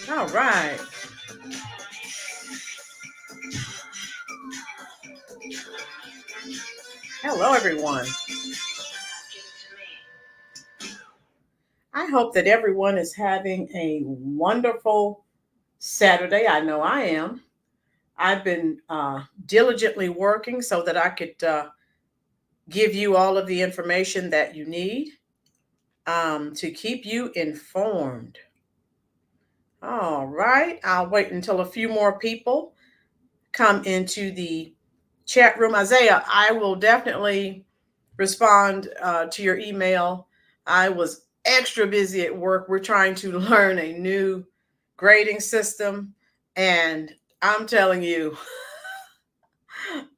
All right. Hello, everyone. I hope that everyone is having a wonderful Saturday. I know I am. I've been diligently working so that I could give you all of the information that you need to keep you informed. All right. I'll wait until a few more people come into the chat room. Isaiah, I will definitely respond to your email. I was extra busy at work. We're trying to learn a new grading system. And I'm telling you,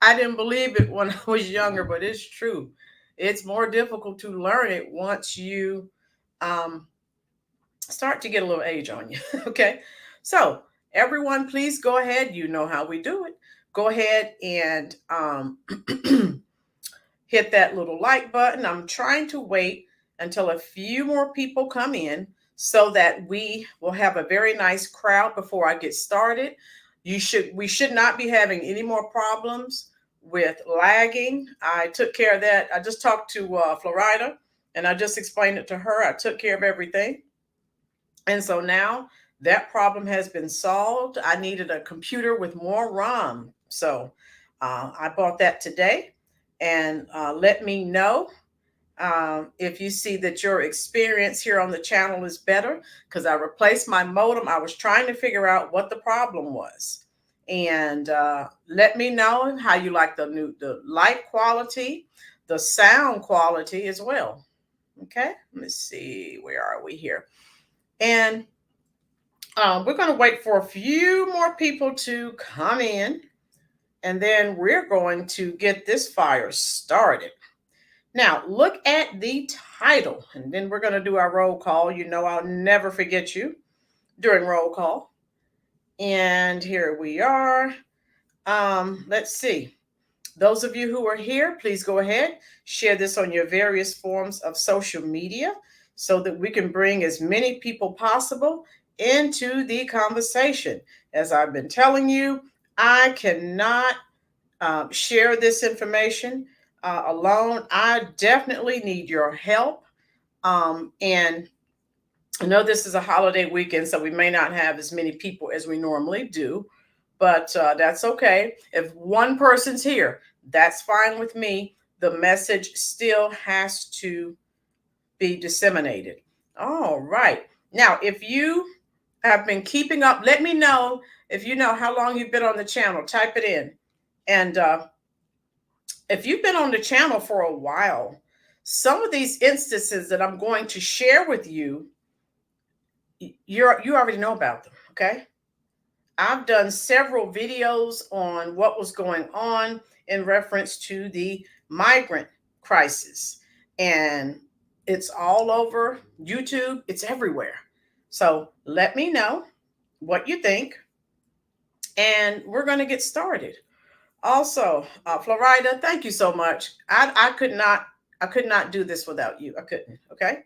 I didn't believe it when I was younger, but it's true. It's more difficult to learn it once you um, start to get a little age on you. Okay. So, everyone, please go ahead. You know how we do it. Go ahead and hit that little like button. I'm trying to wait until a few more people come in so that we will have a very nice crowd before I get started. We should not be having any more problems with lagging. I took care of that. I just talked to Florida and I just explained it to her. I took care of everything. And so now that problem has been solved. I needed a computer with more RAM. So I bought that today. And let me know if you see that your experience here on the channel is better, because I replaced my modem. I was trying to figure out what the problem was. And let me know how you like the light quality, the sound quality as well. Okay, let me see, where are we here? And we're going to wait for a few more people to come in, and then we're going to get this fire started. Now, look at the title, and then we're going to do our roll call. You know, I'll never forget you during roll call. And here we are. Let's see. Those of you who are here, please go ahead, share this on your various forms of social media so that we can bring as many people possible into the conversation. As I've been telling you, I cannot share this information alone. I definitely need your help. And I know this is a holiday weekend, so we may not have as many people as we normally do, but that's okay. If one person's here, that's fine with me. The message still has to be disseminated. All right. Now, if you have been keeping up, let me know if you know how long you've been on the channel. Type it in. And if you've been on the channel for a while, some of these instances that I'm going to share with you, you already know about them. Okay. I've done several videos on what was going on in reference to the migrant crisis. And it's all over YouTube, it's everywhere. So let me know what you think, and we're going to get started. Also, Florida, thank you so much. I could not do this without you. I couldn't. Okay.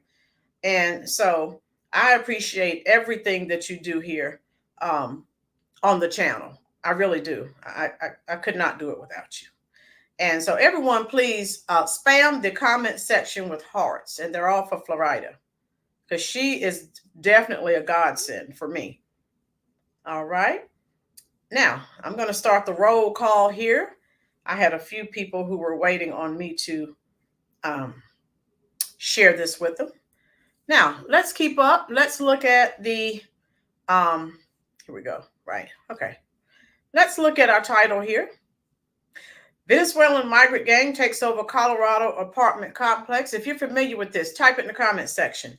And so I appreciate everything that you do here on the channel. I really do. I could not do it without you. And so everyone, please spam the comment section with hearts, and they're all for Florida, because she is definitely a godsend for me. All right. Now I'm going to start the roll call here. I had a few people who were waiting on me to share this with them. Now let's keep up. Let's look at the here we go. Right. Okay. Let's look at our title here. Venezuelan migrant gang takes over Colorado apartment complex. If you're familiar with this, type it in the comment section.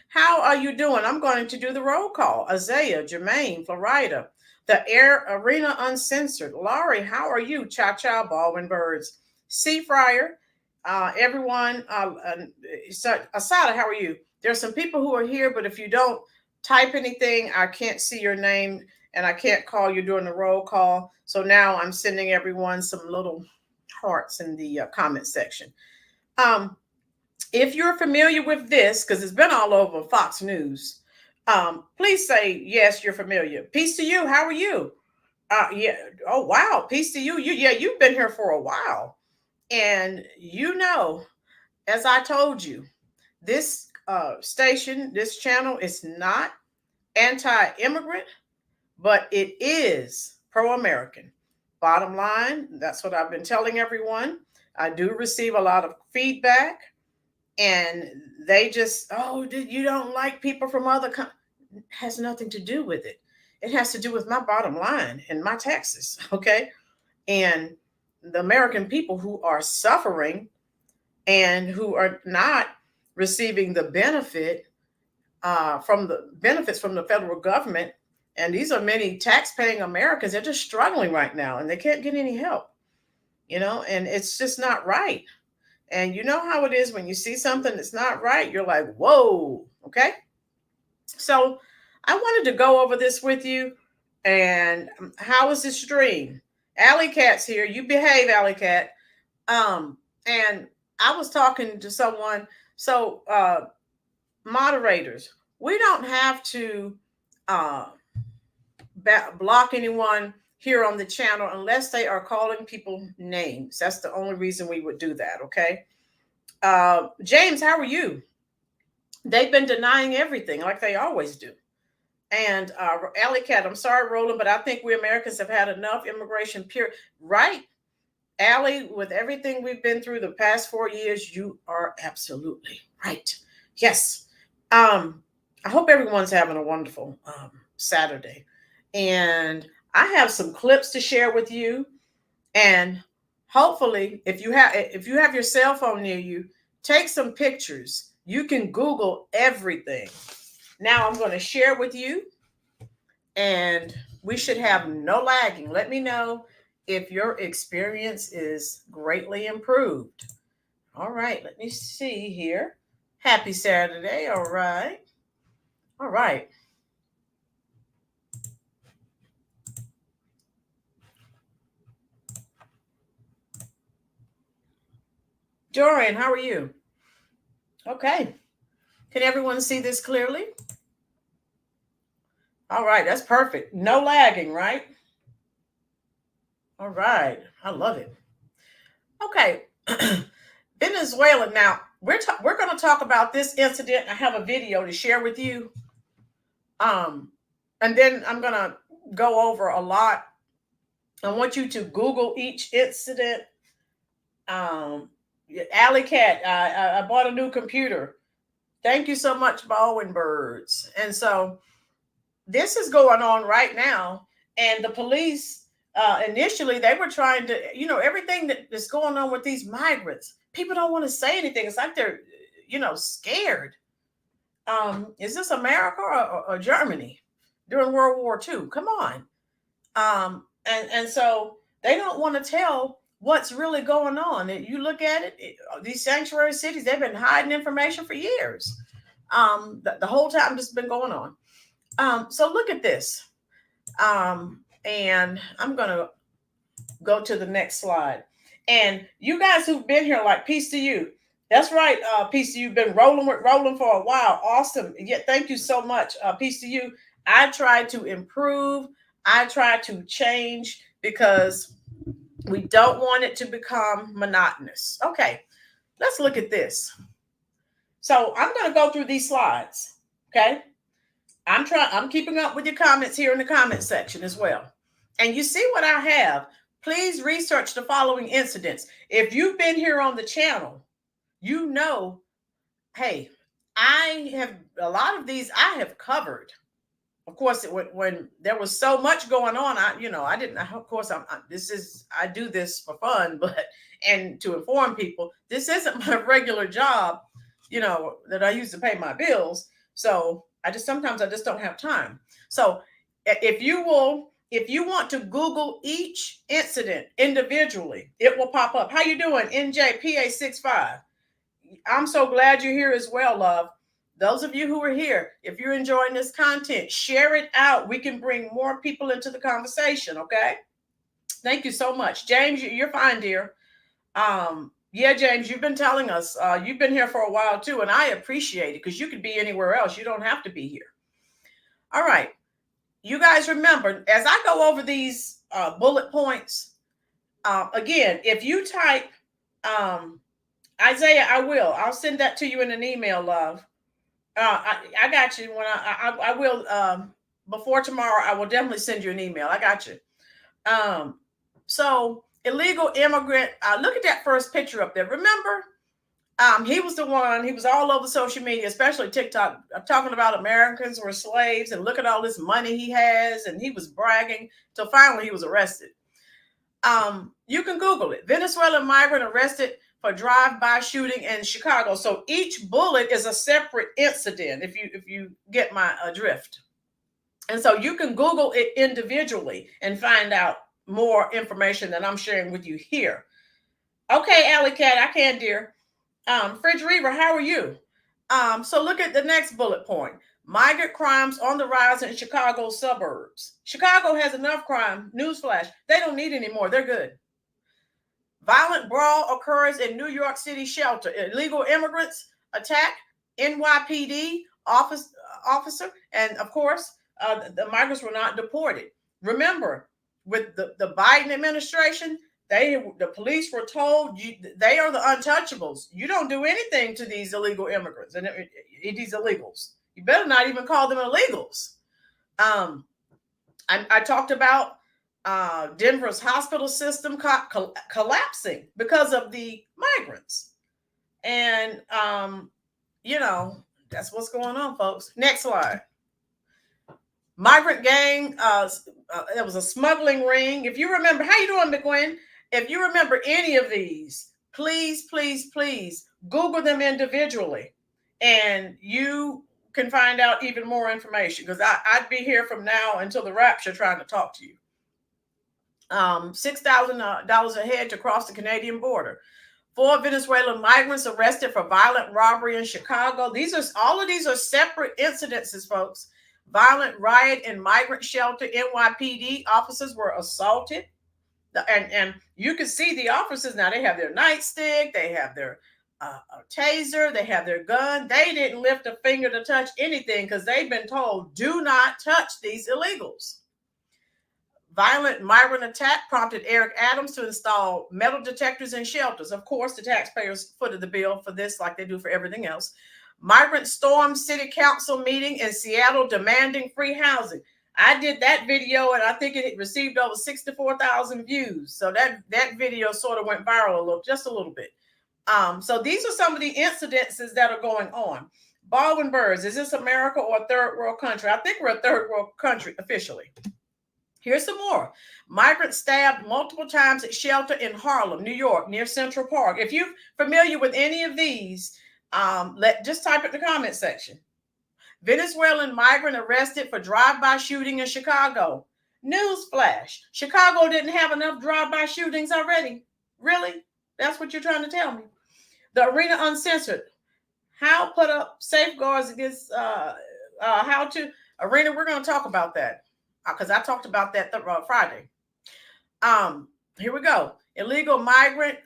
How are you doing? I'm going to do the roll call. Isaiah, Jermaine, Florida, the Air Arena Uncensored. Laurie, how are you? Cha-Cha, Baldwin Birds. C. Fryer, everyone. Asada, how are you? There's some people who are here, but if you don't type anything, I can't see your name and I can't call you during the roll call. So now I'm sending everyone some little hearts in the comment section. If you're familiar with this, because it's been all over Fox News, please say yes, you're familiar. Peace to you. How are you? Yeah. Oh wow. Peace to you. Yeah, you've been here for a while, and as I told you, this station, this channel is not anti-immigrant, but it is pro-American. Bottom line, that's what I've been telling everyone. I do receive a lot of feedback, and they just, oh, you don't like people from other countries. Has nothing to do with it. It has to do with my bottom line and my taxes, okay? And the American people who are suffering and who are not receiving the benefits from the federal government. And these are many tax-paying Americans. They're just struggling right now, and they can't get any help, and it's just not right. And you know how it is when you see something that's not right, you're like, whoa, okay? So I wanted to go over this with you. And how was the stream? Alley Cat's here. You behave, Alley Cat. And I was talking to someone. So moderators, we don't have to block anyone here on the channel unless they are calling people names. That's the only reason we would do that, okay? James, how are you? They've been denying everything like they always do. And Alley Cat, I'm sorry, Roland, but I think we Americans have had enough immigration, period. Right, Allie, with everything we've been through the past 4 years, you are absolutely right. Yes. I hope everyone's having a wonderful Saturday. And I have some clips to share with you. And hopefully, if you have your cell phone near you, take some pictures. You can Google everything. Now I'm going to share with you, and we should have no lagging. Let me know if your experience is greatly improved. All right, let me see here. Happy Saturday. All right. All right. Dorian, how are you? Okay. Can everyone see this clearly? All right, that's perfect. No lagging, right? All right. I love it. Okay. Venezuelan. Now, we're going to talk about this incident. I have a video to share with you. And then I'm going to go over a lot. I want you to Google each incident. Alley Cat, I bought a new computer. Thank you so much, Baldwin Birds. And so this is going on right now. And the police, initially, they were trying to, everything that's going on with these migrants. People don't want to say anything. It's like they're, scared. Is this America or Germany during World War II? Come on. And so they don't want to tell what's really going on. And you look at it, these sanctuary cities, they've been hiding information for years. The whole time this has been going on. So look at this. And I'm going to go to the next slide. And you guys who've been here, like, peace to you. That's right. Peace to you. Been rolling for a while. Awesome. Yeah. Thank you so much. Peace to you. I try to improve. I try to change because we don't want it to become monotonous. Okay. Let's look at this. So I'm going to go through these slides. Okay. I'm keeping up with your comments here in the comment section as well. And you see what I have. Please research the following incidents. If you've been here on the channel, hey, I have a lot of these I have covered. Of course, when there was so much going on, I didn't. Of course, I do this for fun, and to inform people. This isn't my regular job, that I use to pay my bills. So sometimes I just don't have time. So if you want to Google each incident individually, it will pop up. How you doing, NJPA65? I'm so glad you're here as well, love. Those of you who are here, if you're enjoying this content, share it out. We can bring more people into the conversation, okay? Thank you so much. James, you're fine, dear. Yeah, James, you've been telling us. You've been here for a while too, and I appreciate it because you could be anywhere else. You don't have to be here. All right. You guys remember, as I go over these bullet points, again, if you type Isaiah, I'll send that to you in an email, love. I got you. When I will, before tomorrow, I will definitely send you an email. I got you. So illegal immigrant, look at that first picture up there. Remember, he was the one, he was all over social media, especially TikTok, talking about Americans were slaves and look at all this money he has. And he was bragging till finally he was arrested. You can Google it. Venezuelan migrant arrested for drive-by shooting in Chicago. So each bullet is a separate incident, if you get my drift. And so you can Google it individually and find out more information than I'm sharing with you here. Okay, Alley Cat, I can, dear. Fridge Reaver, how are you? So look at the next bullet point. Migrant crimes on the rise in Chicago suburbs. Chicago has enough crime. Newsflash, they don't need any more. They're good. Violent brawl occurs in New York City shelter. Illegal immigrants attack NYPD officer. And of course, the migrants were not deported. Remember, with the Biden administration, the police were told they are the untouchables. You don't do anything to these illegal immigrants and these illegals. You better not even call them illegals. I talked about Denver's hospital system collapsing because of the migrants. And, that's what's going on, folks. Next slide. Migrant gang, it was a smuggling ring. If you remember, how you doing, McGuinn? If you remember any of these, please, please, please Google them individually. And you can find out even more information because I'd be here from now until the rapture trying to talk to you. $6,000 a head to cross the Canadian border. 4 Venezuelan migrants arrested for violent robbery in Chicago. All of these are separate incidences, folks. Violent riot in migrant shelter. NYPD officers were assaulted. And you can see the officers now. They have their nightstick. They have their taser. They have their gun. They didn't lift a finger to touch anything because they've been told, do not touch these illegals. Violent migrant attack prompted Eric Adams to install metal detectors in shelters. Of course, the taxpayers footed the bill for this like they do for everything else. Migrant stormed city council meeting in Seattle demanding free housing. I did that video and I think it received over 64,000 views. So that video sort of went viral just a little bit. So these are some of the incidences that are going on. Baldwin Birds, is this America or a third world country? I think we're a third world country officially. Here's some more. Migrants stabbed multiple times at shelter in Harlem, New York, near Central Park. If you're familiar with any of these, just type it in the comment section. Venezuelan migrant arrested for drive-by shooting in Chicago. Newsflash, Chicago didn't have enough drive-by shootings already. Really? That's what you're trying to tell me? The Arena Uncensored. How put up safeguards against Arena, we're going to talk about that because I talked about that Friday. Here we go. Illegal migrant,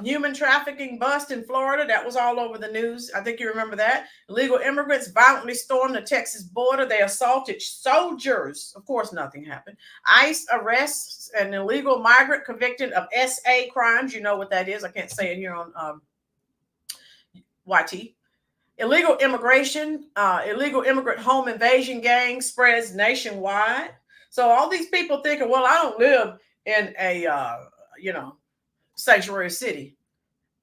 human trafficking bust in Florida. That was all over the news. I think you remember that. Illegal immigrants violently stormed the Texas border. They assaulted soldiers. Of course, nothing happened. ICE arrests an illegal migrant convicted of SA crimes. You know what that is. I can't say it here on YT. Illegal immigration, illegal immigrant home invasion gang spreads nationwide. So all these people thinking, well, I don't live in a sanctuary city.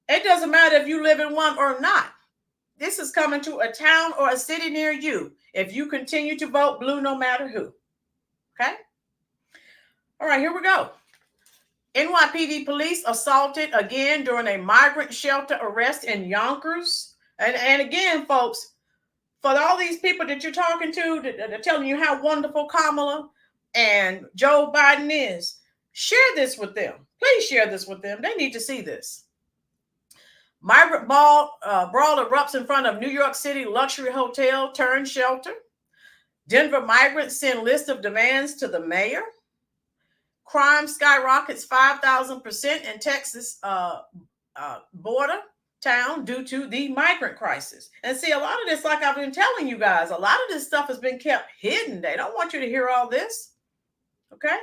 It doesn't matter if you live in one or not. This is coming to a town or a city near you if you continue to vote blue no matter who. Okay? All right, here we go. NYPD police assaulted again during a migrant shelter arrest in Yonkers. And again, folks, for all these people that you're talking to that are telling you how wonderful Kamala and Joe Biden is, share this with them. Please share this with them. They need to see this. Migrant brawl erupts in front of New York City luxury hotel turned shelter. Denver migrants send list of demands to the mayor. Crime skyrockets 5,000% in Texas border town due to the migrant crisis. And see, a lot of this, like I've been telling you guys, a lot of this stuff has been kept hidden. They don't want you to hear all this. Okay.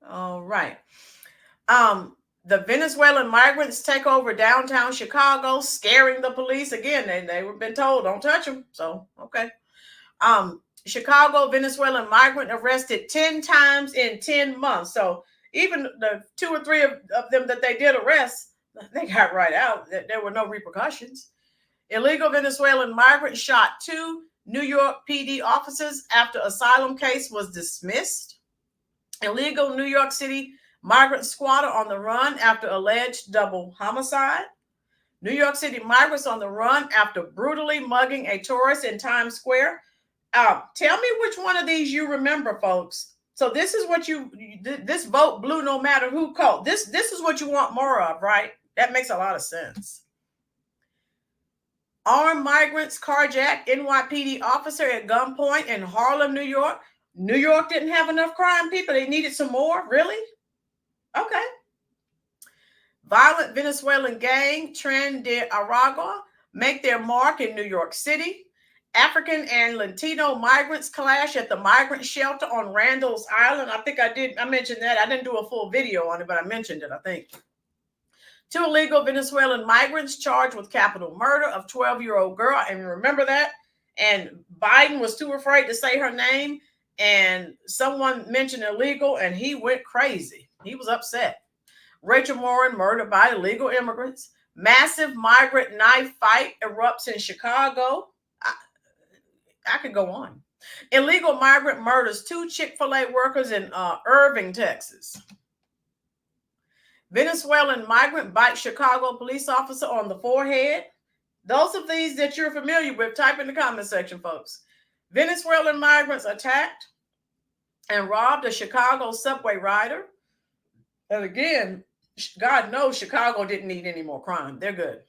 All right. The Venezuelan migrants take over downtown Chicago, scaring the police. Again, they were been told don't touch them. So, okay. Chicago Venezuelan migrant arrested 10 times in 10 months. So even the 2 or 3 of them that they did arrest, they got right out. There were no repercussions. Illegal Venezuelan migrant shot 2 New York PD officers after asylum case was dismissed. Illegal New York City migrant squatter on the run after alleged double homicide. New York City migrants on the run after brutally mugging a tourist in Times Square. Tell me which one of these you remember, folks. So this is what this vote blue no matter who called. This is what you want more of, right? That makes a lot of sense. Armed migrants carjacked NYPD officer at gunpoint in Harlem, New York. New York didn't have enough crime, people. They needed some more. Really? Okay. Violent Venezuelan gang Tren de Aragua make their mark in New York City. African and Latino migrants clash at the migrant shelter on Randall's Island. I think I mentioned that. I didn't do a full video on it, but I mentioned it, I think. 2 illegal Venezuelan migrants charged with capital murder of 12-year-old girl. And remember that? And Biden was too afraid to say her name. And someone mentioned illegal and he went crazy. He was upset. Rachel Morin murdered by illegal immigrants. Massive migrant knife fight erupts in Chicago. I could go on. Illegal migrant murders 2 Chick-fil-A workers in Irving, Texas. Venezuelan migrant bites Chicago police officer on the forehead. Those of these that you're familiar with, type in the comment section, folks. Venezuelan migrants attacked and robbed a Chicago subway rider. And again, God knows Chicago didn't need any more crime. They're good.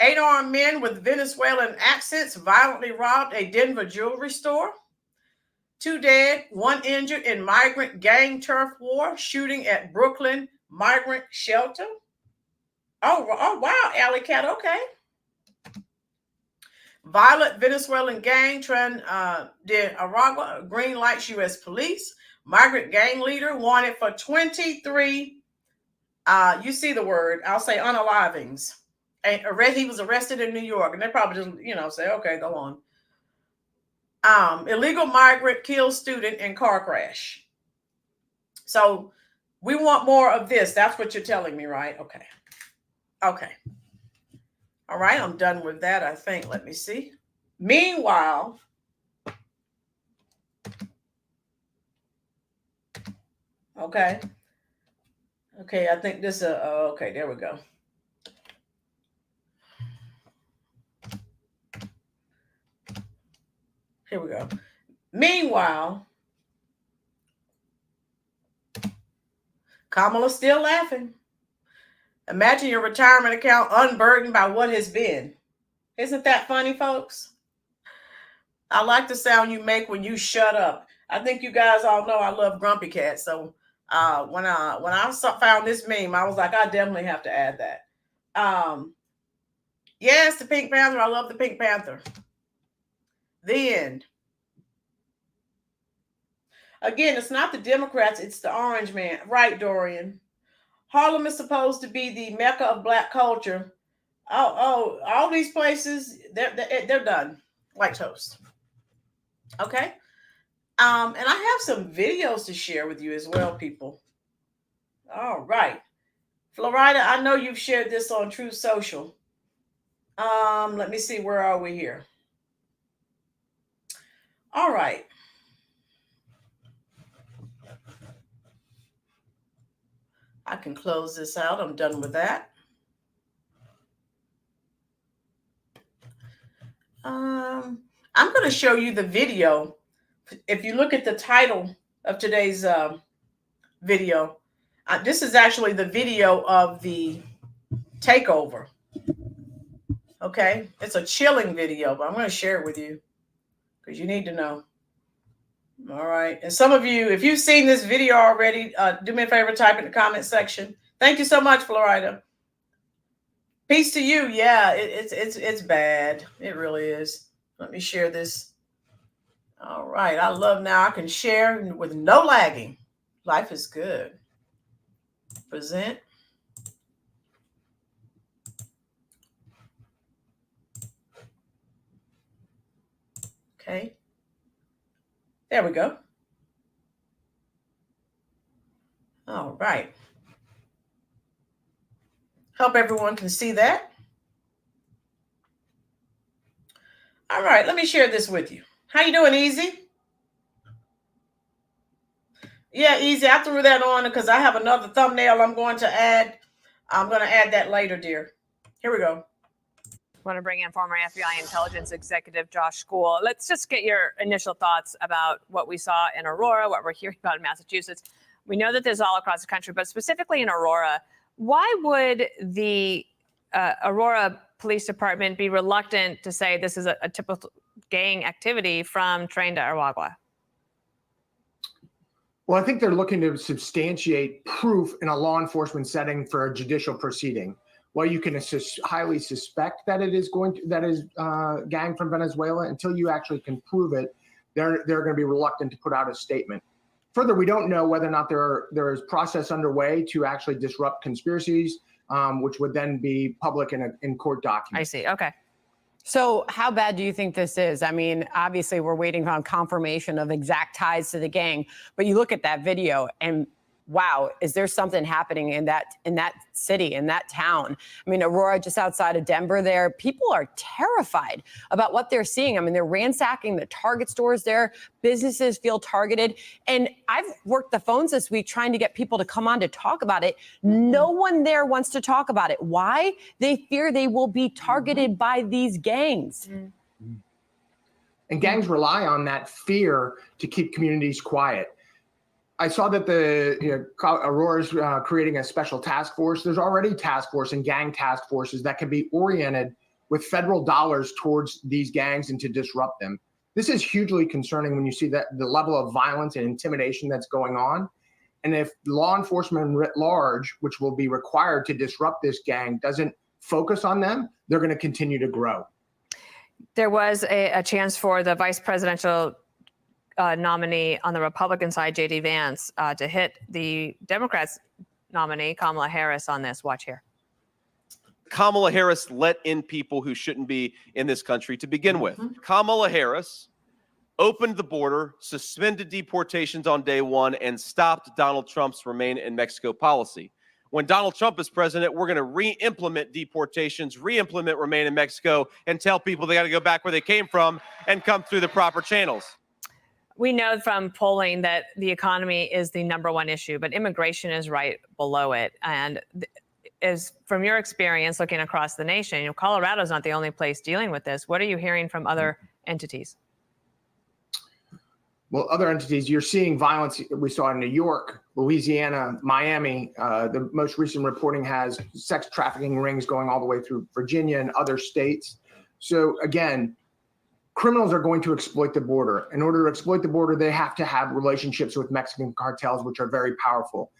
8 armed men with Venezuelan accents violently robbed a Denver jewelry store. 2 dead, 1 injured in migrant gang turf war shooting at Brooklyn migrant shelter. Oh wow, Alley Cat, okay. Violent Venezuelan gang Tren de Aragua green lights U.S. police. Migrant gang leader wanted for 23, you see the word, I'll say unalivings. And he was arrested in New York, and they probably just, say, okay, go on. Illegal migrant kills student in car crash. So we want more of this. That's what you're telling me, right? Okay. Okay. All right, I'm done with that, I think. Let me see. Meanwhile, okay, I think this, okay, there we go. Here we go. Meanwhile, Kamala's still laughing. Imagine your retirement account unburdened by what has been. Isn't that funny, folks? I like the sound you make when you shut up. I think you guys all know I love Grumpy Cat. So when I found this meme, I was like, I definitely have to add that. Yes, the Pink Panther. I love the Pink Panther. The end. Again, it's not the Democrats, it's the orange man. Right, Dorian. Harlem is supposed to be the mecca of Black culture. Oh, all these places, they're done like toast. Okay. And I have some videos to share with you as well, people. All right. Florida, I know you've shared this on Truth Social. Let me see, where are we here? All right. I can close this out. I'm done with that. I'm going to show you the video. If you look at the title of today's video, this is actually the video of the takeover. Okay, it's a chilling video, but I'm going to share it with you because you need to know. All right. And some of you, if you've seen this video already, do me a favor, type in the comment section. Thank you so much, Florida. Peace to you. Yeah, it's bad. It really is. Let me share this. All right. I love now I can share with no lagging. Life is good. Present. Okay. There we go. All right. Hope everyone can see that. All right, let me share this with you. How you doing, Easy? Yeah, Easy. I threw that on because I have another thumbnail I'm going to add. I'm going to add that later, dear. Here we go. Want to bring in former FBI intelligence executive Josh School. Let's just get your initial thoughts about what we saw in Aurora, what we're hearing about in Massachusetts. We know that this is all across the country, but specifically in Aurora, why would the Aurora Police Department be reluctant to say this is a typical gang activity from Train to Aragua? Well, I think they're looking to substantiate proof in a law enforcement setting for a judicial proceeding. While you can highly suspect that it is gang from Venezuela, until you actually can prove it, they're going to be reluctant to put out a statement. Further, we don't know whether or not there is process underway to actually disrupt conspiracies, which would then be public in court documents. I see. Okay. So how bad do you think this is? I mean, obviously we're waiting on confirmation of exact ties to the gang, but you look at that video and wow, is there something happening in that city, in that town? I mean, Aurora, just outside of Denver there, people are terrified about what they're seeing. I mean, they're ransacking the Target stores there. Businesses feel targeted. And I've worked the phones this week trying to get people to come on to talk about it. No one there wants to talk about it. Why? They fear they will be targeted by these gangs. And gangs rely on that fear to keep communities quiet. I saw that Aurora's creating a special task force. There's already task force and gang task forces that can be oriented with federal dollars towards these gangs and to disrupt them. This is hugely concerning when you see that the level of violence and intimidation that's going on. And if law enforcement writ large, which will be required to disrupt this gang, doesn't focus on them, they're going to continue to grow. There was a chance for the vice presidential nominee on the Republican side, J.D. Vance, to hit the Democrats nominee, Kamala Harris, on this. Watch here. Kamala Harris let in people who shouldn't be in this country to begin with. Kamala Harris opened the border, suspended deportations on day one, and stopped Donald Trump's Remain in Mexico policy. When Donald Trump is president, we're going to re-implement deportations, re-implement Remain in Mexico, and tell people they got to go back where they came from and come through the proper channels. We know from polling that the economy is the #1 issue, but immigration is right below it. And as from your experience looking across the nation, Colorado is not the only place dealing with this. What are you hearing from other entities? Well, other entities, you're seeing violence. We saw in New York, Louisiana, Miami. The most recent reporting has sex trafficking rings going all the way through Virginia and other states. So again, criminals are going to exploit the border. In order to exploit the border, they have to have relationships with Mexican cartels, which are very powerful.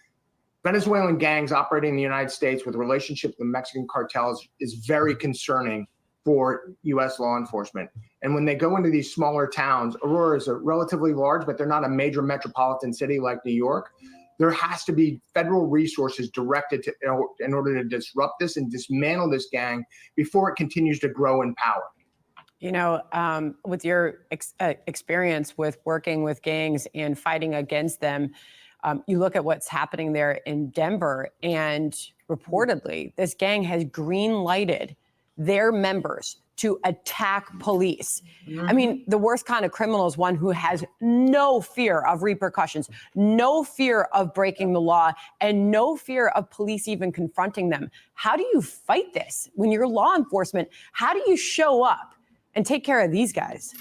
Venezuelan gangs operating in the United States with relationships with Mexican cartels is very concerning for U.S. law enforcement. And when they go into these smaller towns, Aurora is a relatively large, but they're not a major metropolitan city like New York. There has to be federal resources directed to in order to disrupt this and dismantle this gang before it continues to grow in power. You know, with your experience with working with gangs and fighting against them, you look at what's happening there in Denver, and reportedly, this gang has green-lighted their members to attack police. I mean, the worst kind of criminal is one who has no fear of repercussions, no fear of breaking the law, and no fear of police even confronting them. How do you fight this when you're law enforcement? How do you show up and take care of these guys?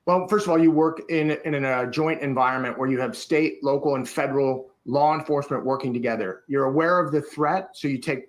Well, first of all, you work in a joint environment where you have state, local, and federal law enforcement working together. You're aware of the threat, so you take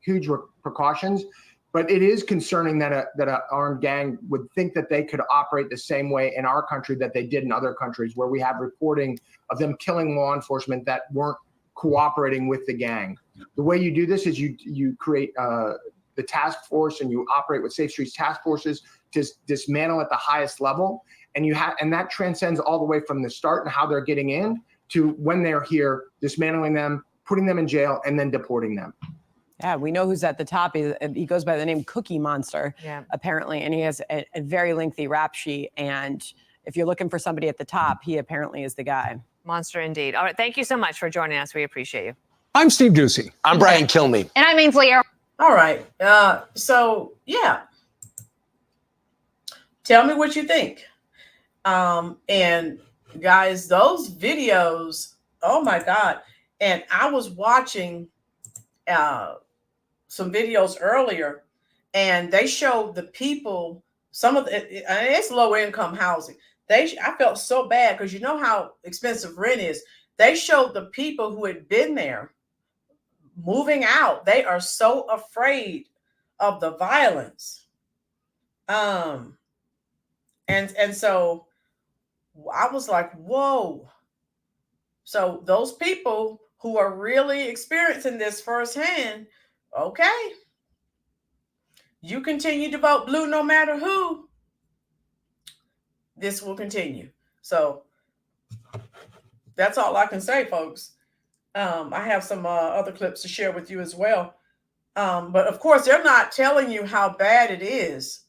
huge precautions. But it is concerning that a armed gang would think that they could operate the same way in our country that they did in other countries, where we have reporting of them killing law enforcement that weren't cooperating with the gang. The way you do this is you create the task force, and you operate with Safe Streets task forces to dismantle at the highest level, and that transcends all the way from the start and how they're getting in to when they're here, dismantling them, putting them in jail, and then deporting them. Yeah, we know who's at the top. He goes by the name Cookie Monster, apparently, and he has a very lengthy rap sheet. And if you're looking for somebody at the top, he apparently is the guy. Monster indeed. All right, thank you so much for joining us. We appreciate you. I'm Steve Ducey. I'm Brian Kilmeade. And I'm Ainsley. All right. So yeah, tell me what you think. And guys, those videos, oh my God. And I was watching some videos earlier, and they showed the people, some of it's low income housing. I felt so bad because you know how expensive rent is. They showed the people who had been there moving out. They are so afraid of the violence. And so I was like, whoa. So those people who are really experiencing this firsthand, okay, you continue to vote blue no matter who, this will continue. So that's all I can say, folks. I have some other clips to share with you as well. But of course, they're not telling you how bad it is.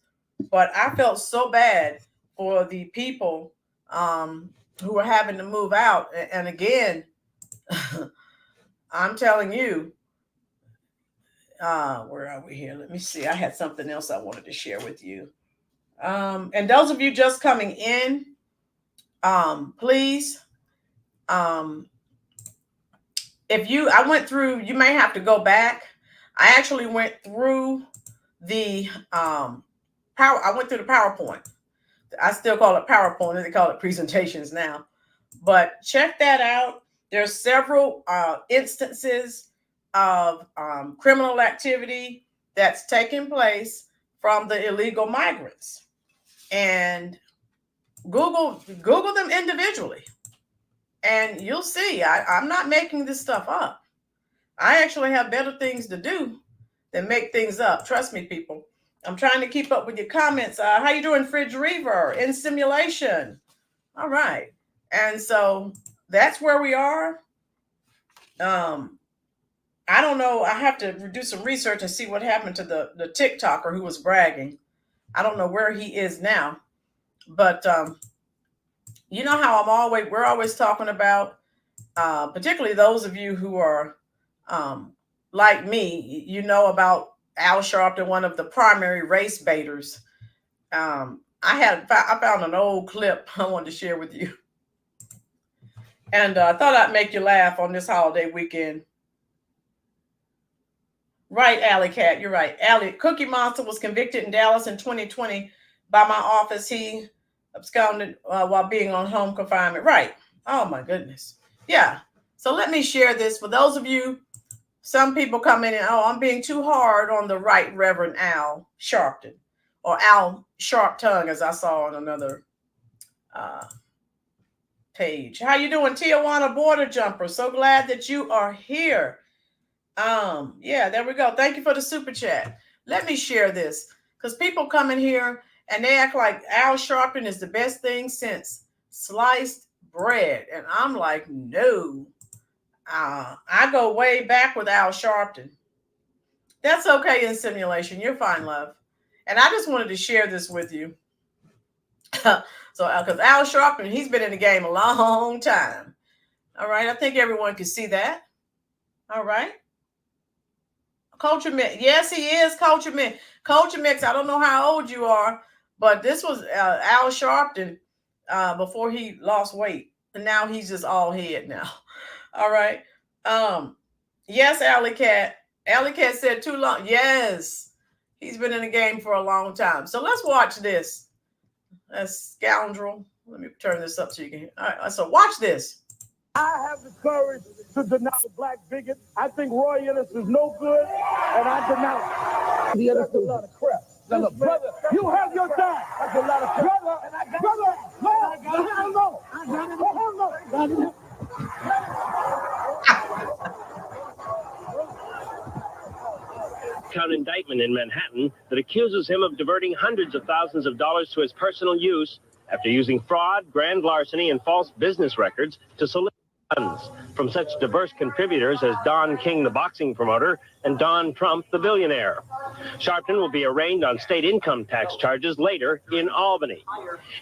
But I felt so bad for the people who are having to move out. And again, I'm telling you, where are we here? Let me see. I had something else I wanted to share with you. And those of you just coming in, please, I went through, you may have to go back. I actually went through the I went through the PowerPoint. I still call it PowerPoint, and they call it presentations now. But check that out. There's several instances of criminal activity that's taking place from the illegal migrants. And Google them individually. And you'll see, I'm not making this stuff up. I actually have better things to do than make things up. Trust me, people. I'm trying to keep up with your comments. How you doing, Fridge Reaver? In simulation. All right. And so that's where we are. I don't know. I have to do some research and see what happened to the TikToker who was bragging. I don't know where he is now. But you know how we're always talking about, particularly those of you who are like me, you know about Al Sharpton, one of the primary race baiters. I found an old clip I wanted to share with you. And I thought I'd make you laugh on this holiday weekend. Right, Alley Cat, you're right. Alley, Cookie Monster was convicted in Dallas in 2020 by my office. He absconded while being on home confinement. Right. Oh, my goodness. Yeah. So let me share this. For those of you, some people come in and, I'm being too hard on the Right Reverend Al Sharpton, or Al Sharp Tongue, as I saw on another page. How you doing, Tijuana Border Jumper? So glad that you are here. Yeah, there we go. Thank you for the super chat. Let me share this, because people come in here and they act like Al Sharpton is the best thing since sliced bread. And I'm like, no. I go way back with Al Sharpton. That's okay in simulation. You're fine, love. And I just wanted to share this with you. So, because Al Sharpton, he's been in the game a long time. All right. I think everyone can see that. All right. Culture Mix. Yes, he is Culture Mix. Culture Mix, I don't know how old you are, but this was Al Sharpton before he lost weight. And now he's just all head now. All right. Yes, Alley Cat. Alley Cat said too long. Yes. He's been in the game for a long time. So let's watch this. That's scoundrel. Let me turn this up so you can hear. All right. So watch this. I have the courage to denounce the black bigot. I think Roy Ellis is no good, and I denounce That's a lot of crap. Now, look, brother, you have your time. That's a lot of crap. Brother, no. Count indictment in Manhattan that accuses him of diverting hundreds of thousands of dollars to his personal use after using fraud, grand larceny, and false business records to solicit funds from such diverse contributors as Don King, the boxing promoter, and Don Trump, the billionaire. Sharpton will be arraigned on state income tax charges later in Albany.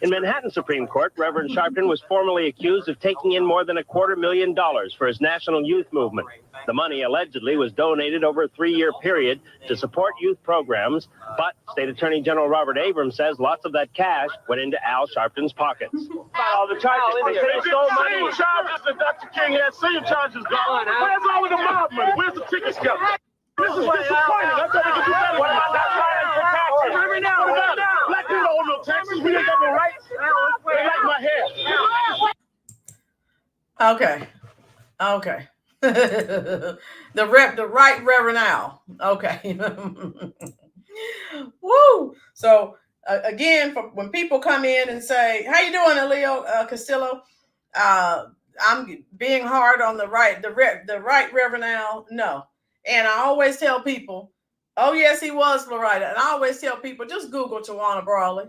In Manhattan Supreme Court, Reverend Sharpton was formally accused of taking in more than $250,000 for his national youth movement. The money allegedly was donated over a 3-year period to support youth programs, but State Attorney General Robert Abrams says lots of that cash went into Al Sharpton's pockets. All the charges, they say he stole money. Charges that Dr. King had, same charges gone. Where's all of the mob money? Where's the tickets go? This is disappointing. I thought we could do better. What about not filing for taxes? Every now and then. Black people don't owe no taxes. We ain't got no rights. They like my hair. Okay. The right Reverend Al. Okay. Woo. So again, when people come in and say, "How you doing, Elio Castillo?" I'm being hard on the right Reverend Al. No. And I always tell people, oh, yes, he was Florida. And I always tell people, just Google Tawana Brawley.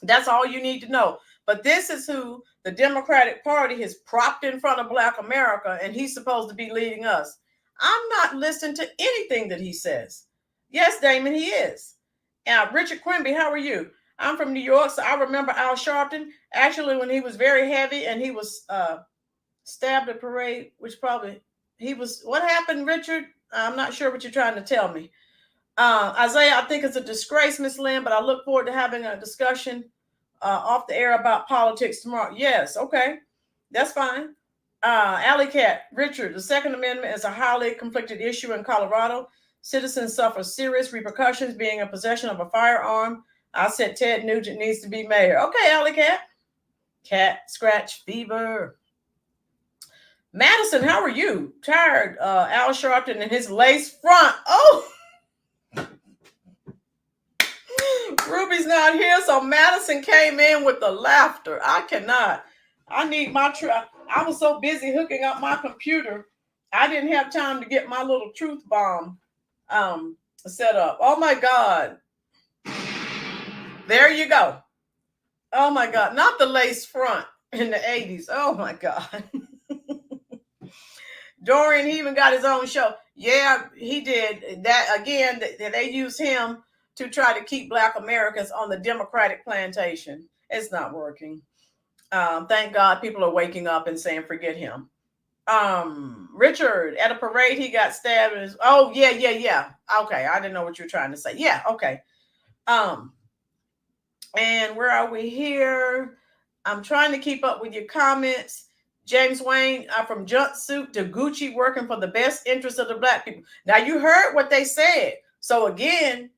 That's all you need to know. But this is who the Democratic Party has propped in front of Black America, and he's supposed to be leading us. I'm not listening to anything that he says. Yes, Damon, he is. And Richard Quimby, how are you? I'm from New York, so I remember Al Sharpton, actually, when he was very heavy and he was stabbed at parade, which probably he was. What happened, Richard? I'm not sure what you're trying to tell me. Isaiah, I think it's a disgrace, Miss Lynn, but I look forward to having a discussion off the air about politics tomorrow. Yes, okay. That's fine. Alley Cat, Richard, the Second Amendment is a highly conflicted issue in Colorado. Citizens suffer serious repercussions being in possession of a firearm. I said Ted Nugent needs to be mayor. Okay, Alley Cat. Cat scratch fever. Madison, how are you? Tired, Al Sharpton and his lace front. Oh, Ruby's not here, so Madison came in with the laughter. I cannot. I need my I was so busy hooking up my computer, I didn't have time to get my little truth bomb set up. Oh my God. There you go. Oh my God. Not the lace front in the 80s. Oh my God. Dorian, he even got his own show. Yeah, he did. That again, they used him to try to keep Black Americans on the Democratic plantation. It's not working. Thank God people are waking up and saying, forget him. Richard, at a parade, he got stabbed. Oh, yeah. Okay, I didn't know what you were trying to say. Yeah, okay. And where are we here? I'm trying to keep up with your comments. James Wayne, from jumpsuit to Gucci, working for the best interest of the Black people. Now, you heard what they said. So again,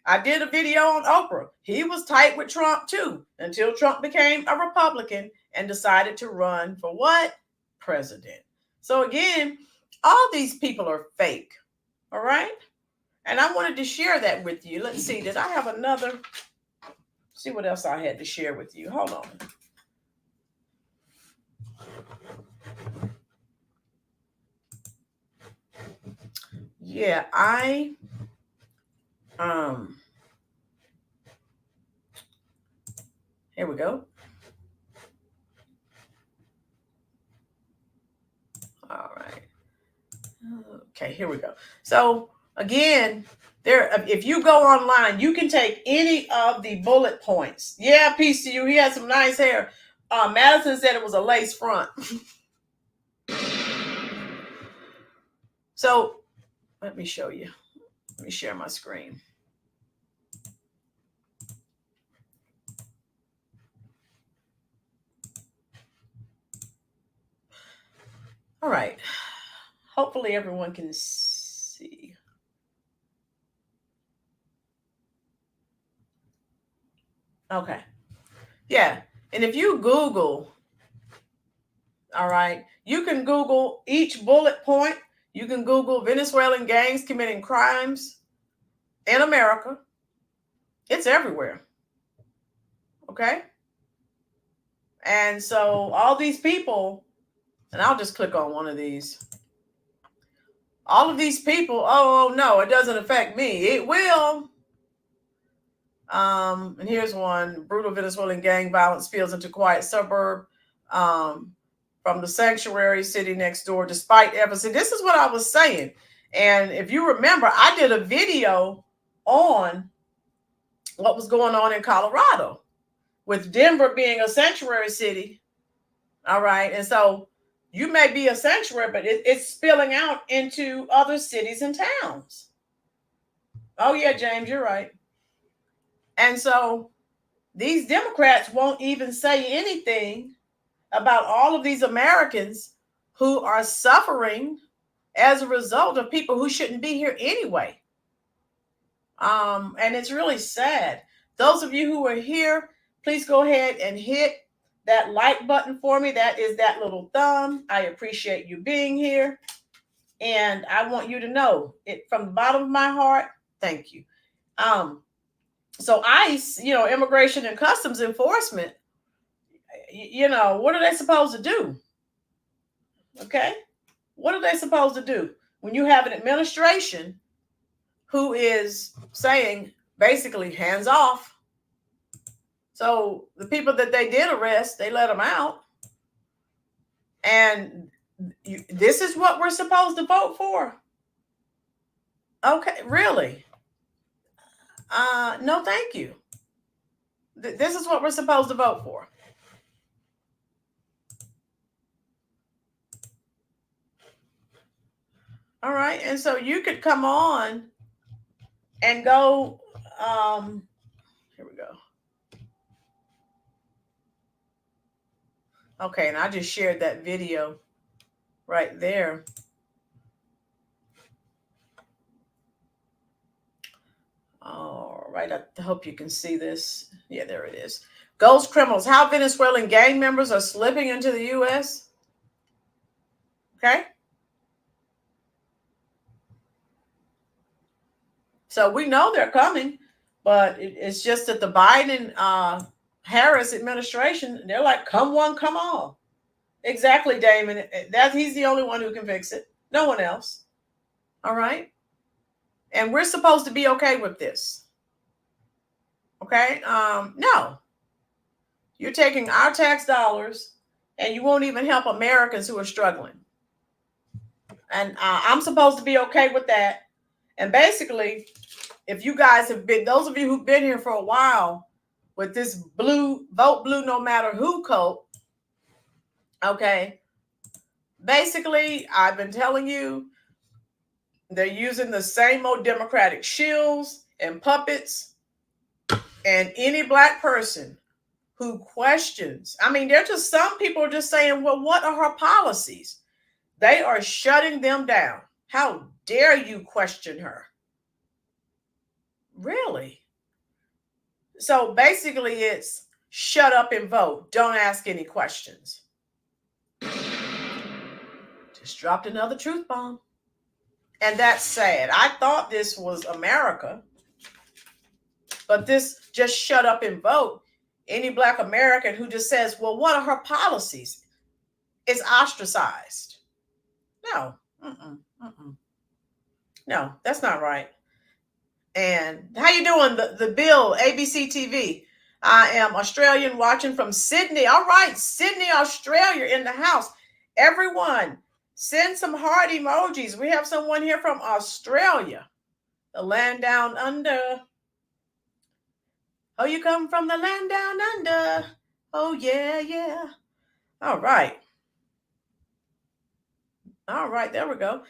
I did a video on Oprah. He was tight with Trump too, until Trump became a Republican and decided to run for what? President. So again, all these people are fake. All right. And I wanted to share that with you. Let's see. Did I have another? See what else I had to share with you. Hold on. Yeah, here we go. All right. Okay, here we go. So again, if you go online, you can take any of the bullet points. Yeah, peace to you. He had some nice hair. Madison said it was a lace front. So let me show you. Let me share my screen. All right. Hopefully everyone can see. Okay. Yeah. And if you Google, all right, you can Google each bullet point. You can Google Venezuelan gangs committing crimes. in America. It's everywhere. Okay. And so all these people, and I'll just click on one of these. All of these people, oh no, it doesn't affect me. It will. And here's one: brutal Venezuelan gang violence spills into quiet suburb from the sanctuary city next door, despite efforts. This is what I was saying. And if you remember, I did a video on what was going on in Colorado with Denver being a sanctuary city. All right. And so you may be a sanctuary, but it's spilling out into other cities and towns. Oh, yeah, James, you're right. And so these Democrats won't even say anything about all of these Americans who are suffering as a result of people who shouldn't be here anyway. And it's really sad. Those of you who are here, please go ahead and hit that like button for me. That is that little thumb. I appreciate you being here. And I want you to know it from the bottom of my heart. Thank you. So ICE, Immigration and Customs Enforcement, what are they supposed to do? Okay. What are they supposed to do when you have an administration who is saying basically hands off? So the people that they did arrest, they let them out. And this is what we're supposed to vote for? Okay, really? No, thank you. This is what we're supposed to vote for. All right, and so you could come on and go, here we go. Okay, and I just shared that video right there. All right, I hope you can see this. Yeah, there it is. Ghost criminals, how Venezuelan gang members are slipping into the U.S. Okay. So we know they're coming, but it's just that the Biden Harris administration, they're like, come one, come all. Exactly, Damon. He's the only one who can fix it. No one else. All right. And we're supposed to be okay with this. Okay. No. You're taking our tax dollars and you won't even help Americans who are struggling. And I'm supposed to be okay with that. And basically, if you guys have been, those of you who've been here for a while with this blue, vote blue no matter who cult, okay, basically, I've been telling you, they're using the same old Democratic shills and puppets, and any black person who questions, they're just, some people are just saying, well, what are her policies? They are shutting them down. How dare you question her? Really? So basically it's shut up and vote. Don't ask any questions. Just dropped another truth bomb. And that's sad. I thought this was America, but this just shut up and vote. Any black American who just says, well, what are her policies, is ostracized. No. No, that's not right. And how you doing, the Bill, ABC TV? I am Australian watching from Sydney. All right, Sydney, Australia in the house. Everyone, send some heart emojis. We have someone here from Australia, the land down under. Oh, you come from the land down under. Oh, yeah, yeah. All right. All right, there we go.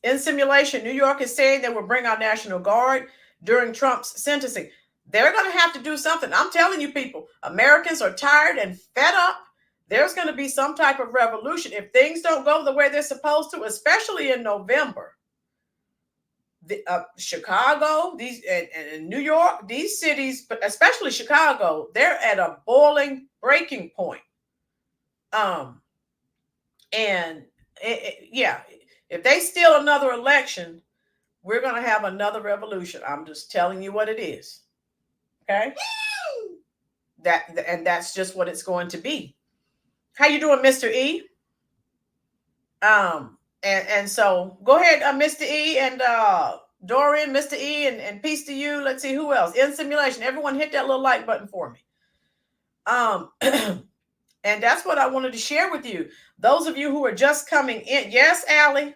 In simulation, New York is saying they will bring our National Guard during Trump's sentencing. They're going to have to do something. I'm telling you, people, Americans are tired and fed up. There's going to be some type of revolution if things don't go the way they're supposed to, especially in November. Chicago, and New York, these cities, but especially Chicago, they're at a boiling breaking point. Yeah, if they steal another election, we're going to have another revolution. I'm just telling you what it is. Okay? And that's just what it's going to be. How you doing, Mr. E? And so go ahead, Mr. E and Dorian, Mr. E, and peace to you. Let's see who else. In simulation, everyone hit that little like button for me. And that's what I wanted to share with you. Those of you who are just coming in, yes, Allie.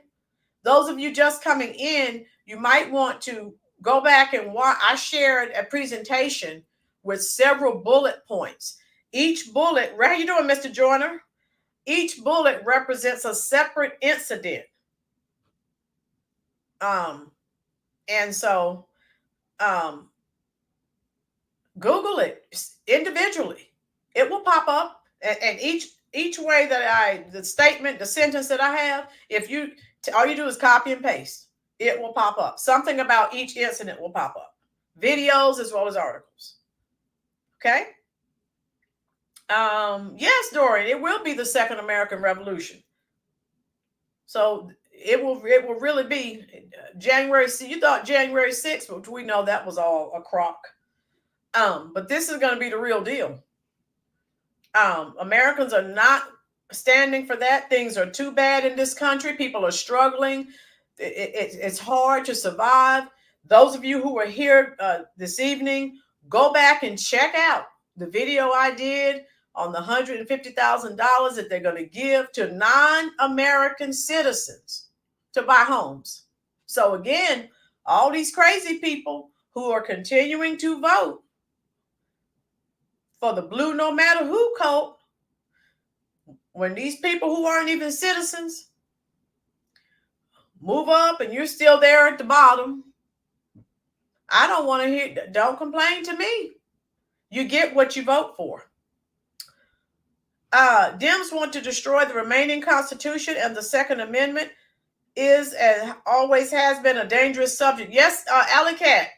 Those of you just coming in, you might want to go back and watch. I shared a presentation with several bullet points. Each bullet, how you doing, Mr. Joyner? Each bullet represents a separate incident. And so Google it individually. It will pop up. And each way that the statement, the sentence that I have, if you, all you do is copy and paste, it will pop up. Something about each incident will pop up. Videos as well as articles. Okay. Yes, Dorian, it will be the Second American Revolution. So it will really be January. You thought January 6th, but we know that was all a crock. But this is going to be the real deal. Americans are not standing for that. Things are too bad in this country. People are struggling. It's hard to survive. Those of you who are here this evening, go back and check out the video I did on the $150,000 that they're going to give to non-American citizens to buy homes. So again, all these crazy people who are continuing to vote for the blue no matter who code, when these people who aren't even citizens move up and you're still there at the bottom, I don't want to hear, don't complain to me. You get what you vote for. Dems want to destroy the remaining Constitution, and the Second Amendment is, and always has been, a dangerous subject. Yes, Alley Cat,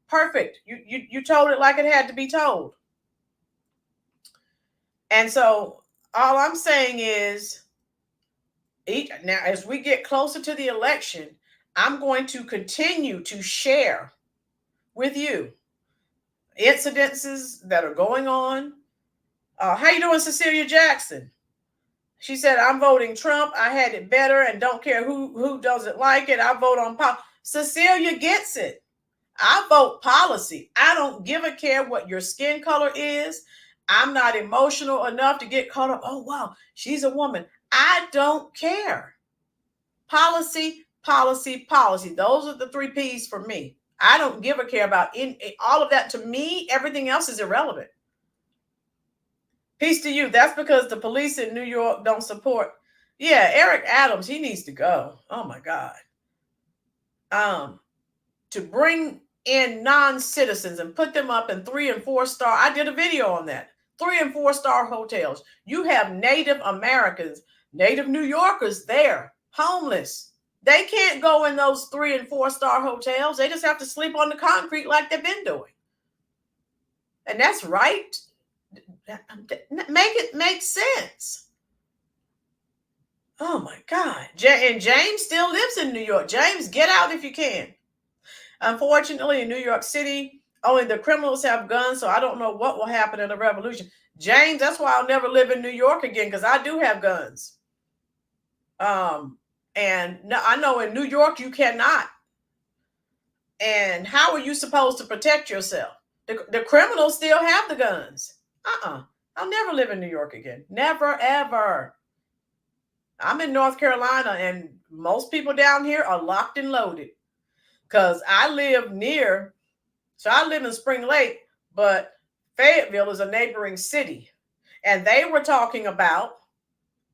perfect. You told it like it had to be told. And so all I'm saying is, now as we get closer to the election, I'm going to continue to share with you incidences that are going on. How you doing, Cecilia Jackson? She said, I'm voting Trump. I had it better and don't care who doesn't like it. I vote on policy. Cecilia gets it. I vote policy. I don't give a care what your skin color is. I'm not emotional enough to get caught up. Oh, wow, she's a woman. I don't care. Policy, policy, policy. Those are the 3 P's for me. I don't give a care about all of that. To me, everything else is irrelevant. Peace to you. That's because the police in New York don't support. Yeah, Eric Adams, he needs to go. Oh my God. To bring in non-citizens and put them up in 3 and 4 star. I did a video on that. 3 and 4 star hotels. You have Native Americans, Native New Yorkers there, homeless. They can't go in those 3 and 4 star hotels. They just have to sleep on the concrete like they've been doing. And that's right. Make it make sense. Oh my God. And James still lives in New York. James, get out if you can. Unfortunately, in New York City, only the criminals have guns, so I don't know what will happen in a revolution. James, that's why I'll never live in New York again, because I do have guns. And I know in New York you cannot. And how are you supposed to protect yourself? The criminals still have the guns. I'll never live in New York again. Never, ever. I'm in North Carolina, and most people down here are locked and loaded. Because I live in Spring Lake, but Fayetteville is a neighboring city. And they were talking about,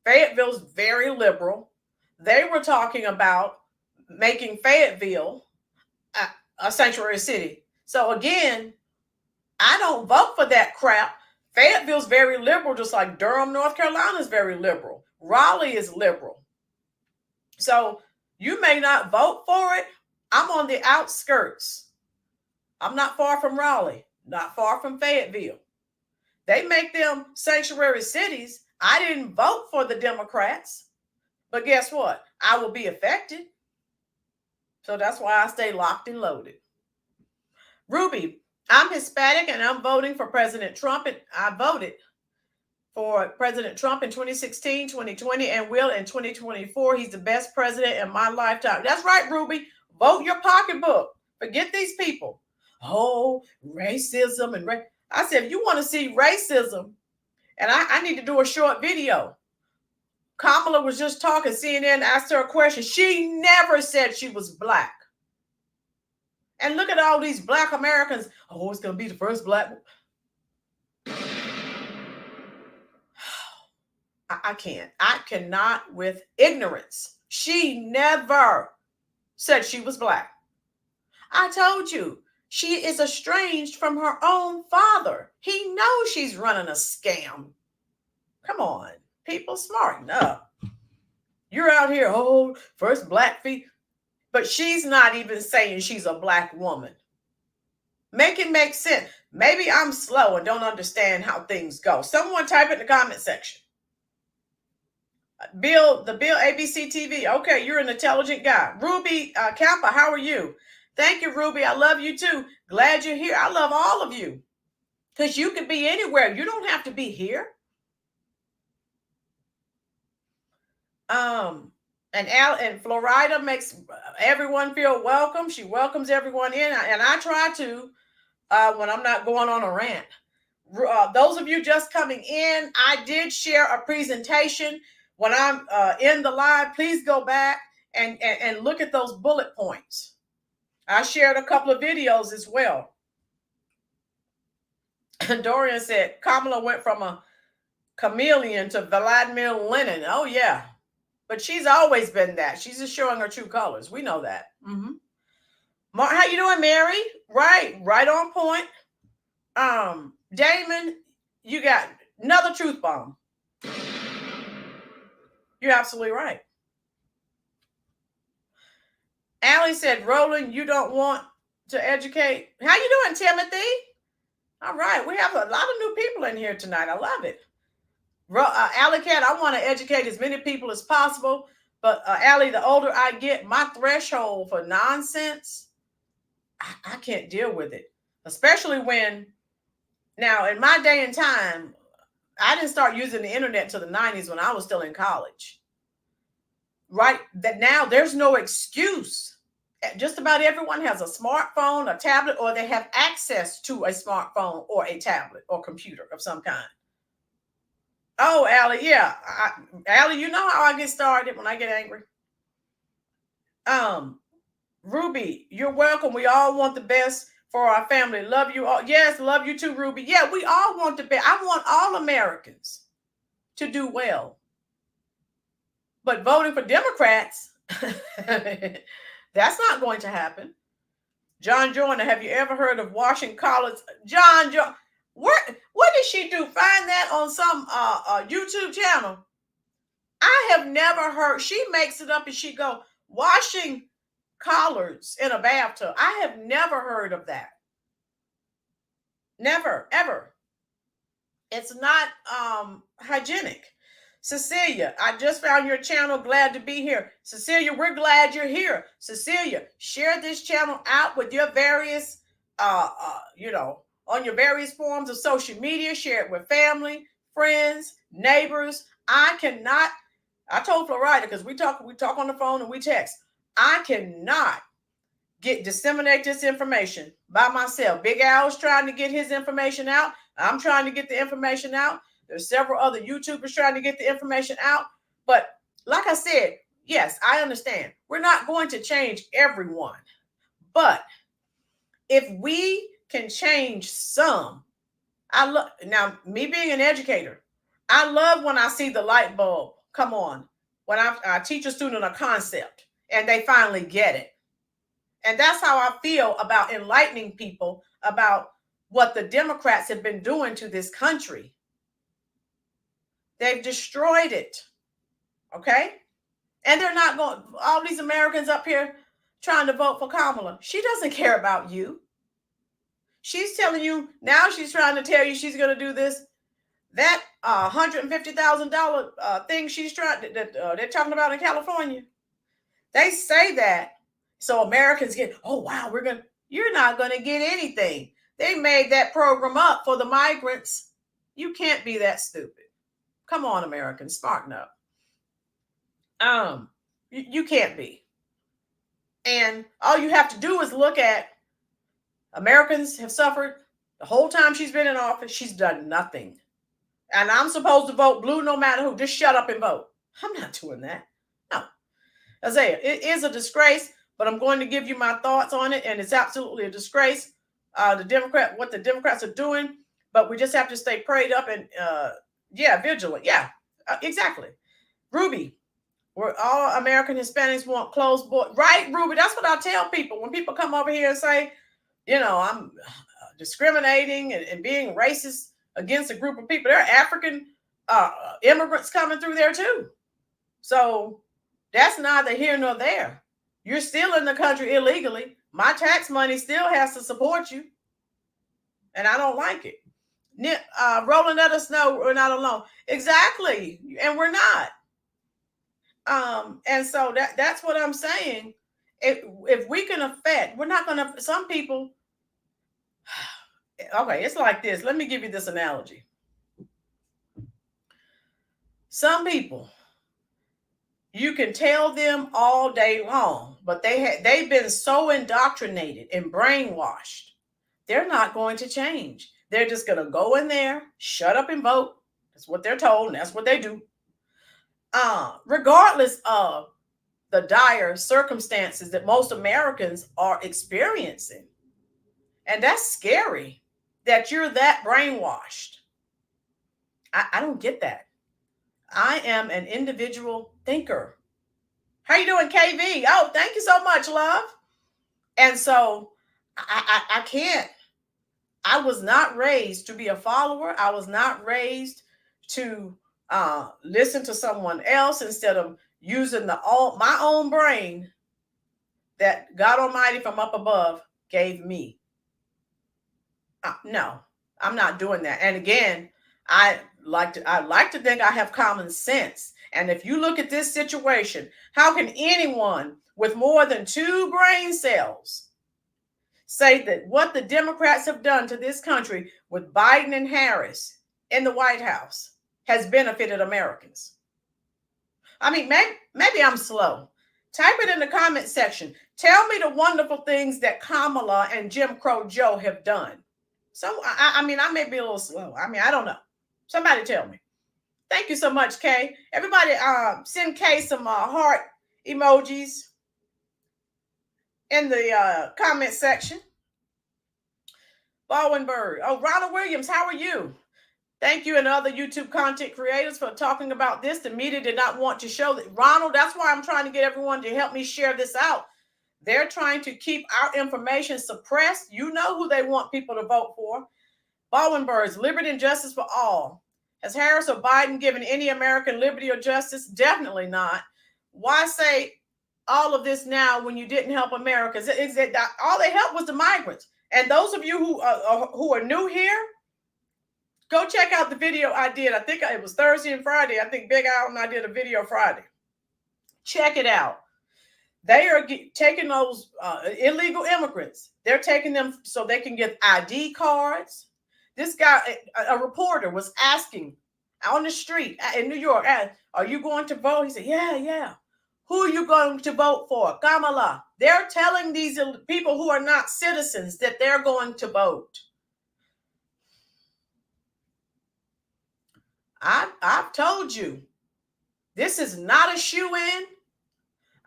Fayetteville's very liberal. They were talking about making Fayetteville a sanctuary city. So again, I don't vote for that crap. Fayetteville's very liberal, just like Durham, North Carolina is very liberal. Raleigh is liberal. So you may not vote for it. I'm on the outskirts. I'm not far from Raleigh, not far from Fayetteville. They make them sanctuary cities. I didn't vote for the Democrats, but guess what? I will be affected. So that's why I stay locked and loaded. Ruby, I'm Hispanic and I'm voting for President Trump. And I voted for President Trump in 2016, 2020, and will in 2024. He's the best president in my lifetime. That's right, Ruby. Vote your pocketbook. Forget these people. Oh, racism and I said, if you want to see racism, and I need to do a short video. Kamala was just talking. CNN asked her a question. She never said she was Black. And look at all these Black Americans. Oh, it's going to be the first Black. I can't. I cannot with ignorance. She never said she was Black. I told you, she is estranged from her own father. He knows she's running a scam. Come on, people, smarten up. You're out here, oh, first Black feet. But she's not even saying she's a Black woman. Make it make sense. Maybe I'm slow and don't understand how things go. Someone type it in the comment section. Bill ABC TV. Okay, you're an intelligent guy. Ruby Kappa, how are you? Thank you, Ruby. I love you too. Glad you're here. I love all of you. Because you could be anywhere. You don't have to be here. And Florida makes everyone feel welcome. She welcomes everyone in. And I try to when I'm not going on a rant. Those of you just coming in, I did share a presentation. When I'm in the live, please go back and look at those bullet points. I shared a couple of videos as well. Dorian said, Kamala went from a chameleon to Vladimir Lenin. Oh, yeah. But she's always been that. She's just showing her true colors. We know that. Mm-hmm. How you doing, Mary? Right on point. Damon, you got another truth bomb. You're absolutely right. Allie said, Roland, you don't want to educate. How you doing, Timothy? All right. We have a lot of new people in here tonight. I love it. Allie Cat, I want to educate as many people as possible. But Allie, the older I get, my threshold for nonsense, I can't deal with it. Especially when, now in my day and time, I didn't start using the internet until the 90s when I was still in college. Right? That now there's no excuse. Just about everyone has a smartphone, a tablet, or they have access to a smartphone or a tablet or computer of some kind. Oh, Allie, yeah. Allie, you know how I get started when I get angry. Ruby, you're welcome. We all want the best for our family. Love you all. Yes, love you too, Ruby. Yeah, we all want the best. I want all Americans to do well. But voting for Democrats, that's not going to happen. John Joyner, have you ever heard of Washington College? John Joyner, what did she do? Find that on some YouTube channel. I have never heard. She makes it up and she go, washing collards in a bathtub. I have never heard of that. Never, ever. It's not hygienic. Cecilia, I just found your channel. Glad to be here. Cecilia, we're glad you're here. Cecilia, share this channel out with your various, on your various forms of social media. Share it with family, friends, neighbors. I told Florida, because we talk on the phone and we text. I cannot disseminate this information by myself. Big Al's trying to get his information out. I'm trying to get the information out. There's several other YouTubers trying to get the information out. But like I said, yes, I understand. We're not going to change everyone. But if we can change some, now, me being an educator, I love when I see the light bulb come on. When I teach a student a concept and they finally get it. And that's how I feel about enlightening people about what the Democrats have been doing to this country. They've destroyed it. Okay? And they're not going, all these Americans up here trying to vote for Kamala. She doesn't care about you. She's telling you, now she's trying to tell you she's going to do this. That $150,000 thing she's trying, that they're talking about in California. They say that So Americans get, oh, wow, you're not going to get anything. They made that program up for the migrants. You can't be that stupid. Come on, Americans, smarten up. You can't be. And all you have to do is look at Americans have suffered the whole time she's been in office. She's done nothing. And I'm supposed to vote blue no matter who. Just shut up and vote. I'm not doing that. No. Isaiah, it is a disgrace, but I'm going to give you my thoughts on it. And it's absolutely a disgrace. What the Democrats are doing, but we just have to stay prayed up and vigilant. Yeah, exactly. Ruby, where all American Hispanics want closed borders. Right, Ruby? That's what I tell people. When people come over here and say, I'm discriminating and being racist against a group of people, there are African immigrants coming through there too. So that's neither here nor there. You're still in the country illegally. My tax money still has to support you. And I don't like it. Roland, let us know we're not alone. Exactly. And we're not. And so that's what I'm saying. If we can affect, we're not going to, some people, okay, it's like this. Let me give you this analogy. Some people, you can tell them all day long, but they've been so indoctrinated and brainwashed. They're not going to change. They're just going to go in there, shut up and vote. That's what they're told, and that's what they do. Regardless of the dire circumstances that most Americans are experiencing. And that's scary that you're that brainwashed. I don't get that. I am an individual thinker. How you doing, KV? Oh, thank you so much, love. And so I can't. I was not raised to be a follower. I was not raised to listen to someone else instead of using my own brain that God Almighty from up above gave me. No, I'm not doing that. And again, I like to think I have common sense. And if you look at this situation, how can anyone with more than 2 brain cells say that what the Democrats have done to this country with Biden and Harris in the White House has benefited Americans? I mean, maybe I'm slow. Type it in the comment section. Tell me the wonderful things that Kamala and Jim Crow Joe have done. So, I may be a little slow. I don't know. Somebody tell me. Thank you so much, Kay. Everybody send Kay some heart emojis in the comment section. Baldwin Bird. Oh, Ronald Williams, how are you? Thank you and other YouTube content creators for talking about this. The media did not want to show that. Ronald, that's why I'm trying to get everyone to help me share this out. They're trying to keep our information suppressed. You know who they want people to vote for. Baldwin Birds, liberty and justice for all. Has Harris or Biden given any American liberty or justice? Definitely not. Why say all of this now when you didn't help America? All they helped was the migrants. And those of you who are new here, go check out the video I did. I think it was Thursday and Friday. I think Big Al and I did a video Friday. Check it out. They are taking those illegal immigrants. They're taking them so they can get ID cards. This guy, a reporter, was asking on the street in New York, are you going to vote? He said, yeah. Who are you going to vote for? Kamala. They're telling these people who are not citizens that they're going to vote. I've told you, this is not a shoe-in.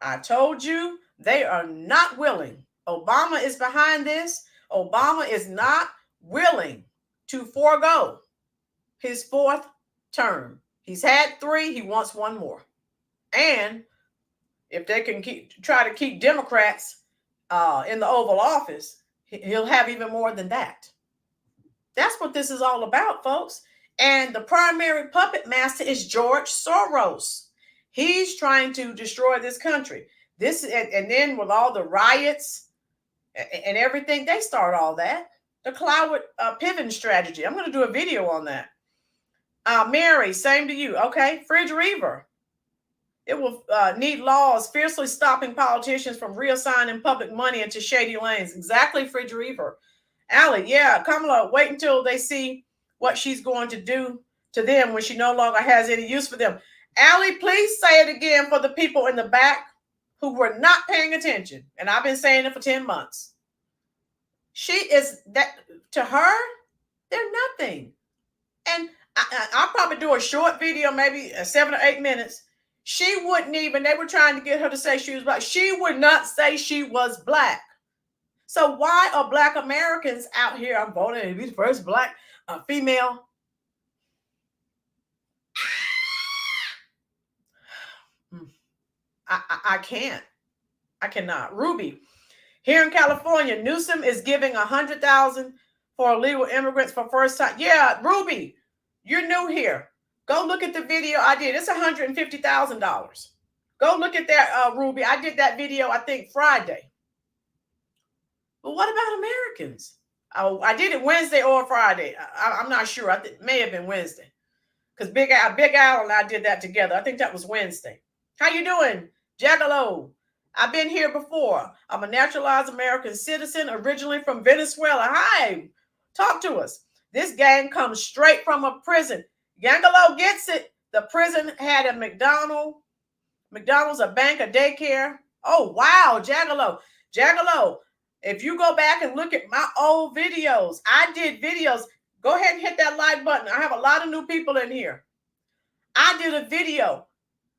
I told you they are not willing. Obama is behind this. Obama is not willing to forego his 4th term. He's had 3. He wants 1 more. And if they can try to keep Democrats in the Oval Office, he'll have even more than that. That's what this is all about, folks. And the primary puppet master is George Soros. He's trying to destroy this country. And then with all the riots and everything, they start all that. The Cloward Piven strategy. I'm going to do a video on that. Mary, same to you. Okay. Fridge Reaver. It will need laws fiercely stopping politicians from reassigning public money into shady lanes. Exactly, Fridge Reaver. Allie, yeah, Kamala, wait until they see what she's going to do to them when she no longer has any use for them. Allie, please say it again for the people in the back who were not paying attention. And I've been saying it for 10 months. She is that to her, they're nothing. And I'll probably do a short video, maybe 7 or 8 minutes. She wouldn't even, they were trying to get her to say she was black. She would not say she was black. So why are Black Americans out here? I'm voting to be the first Black female. I can't. I cannot. Ruby, here in California, Newsom is giving $100,000 for illegal immigrants for first time. Yeah, Ruby, you're new here. Go look at the video I did. It's $150,000. Go look at that, Ruby. I did that video, I think, Friday. But what about Americans? Oh, I did it Wednesday or Friday. I'm not sure. I think it may have been Wednesday. Because Big Al and I did that together. I think that was Wednesday. How you doing, Jackalow? I've been here before. I'm a naturalized American citizen, originally from Venezuela. Hi, talk to us. This gang comes straight from a prison. Yangalo gets it. The prison had a McDonald's, a bank, a daycare. Oh, wow, Jackalow. Jackalow, if you go back and look at my old videos, I did videos. Go ahead and hit that like button. I have a lot of new people in here. I did a video.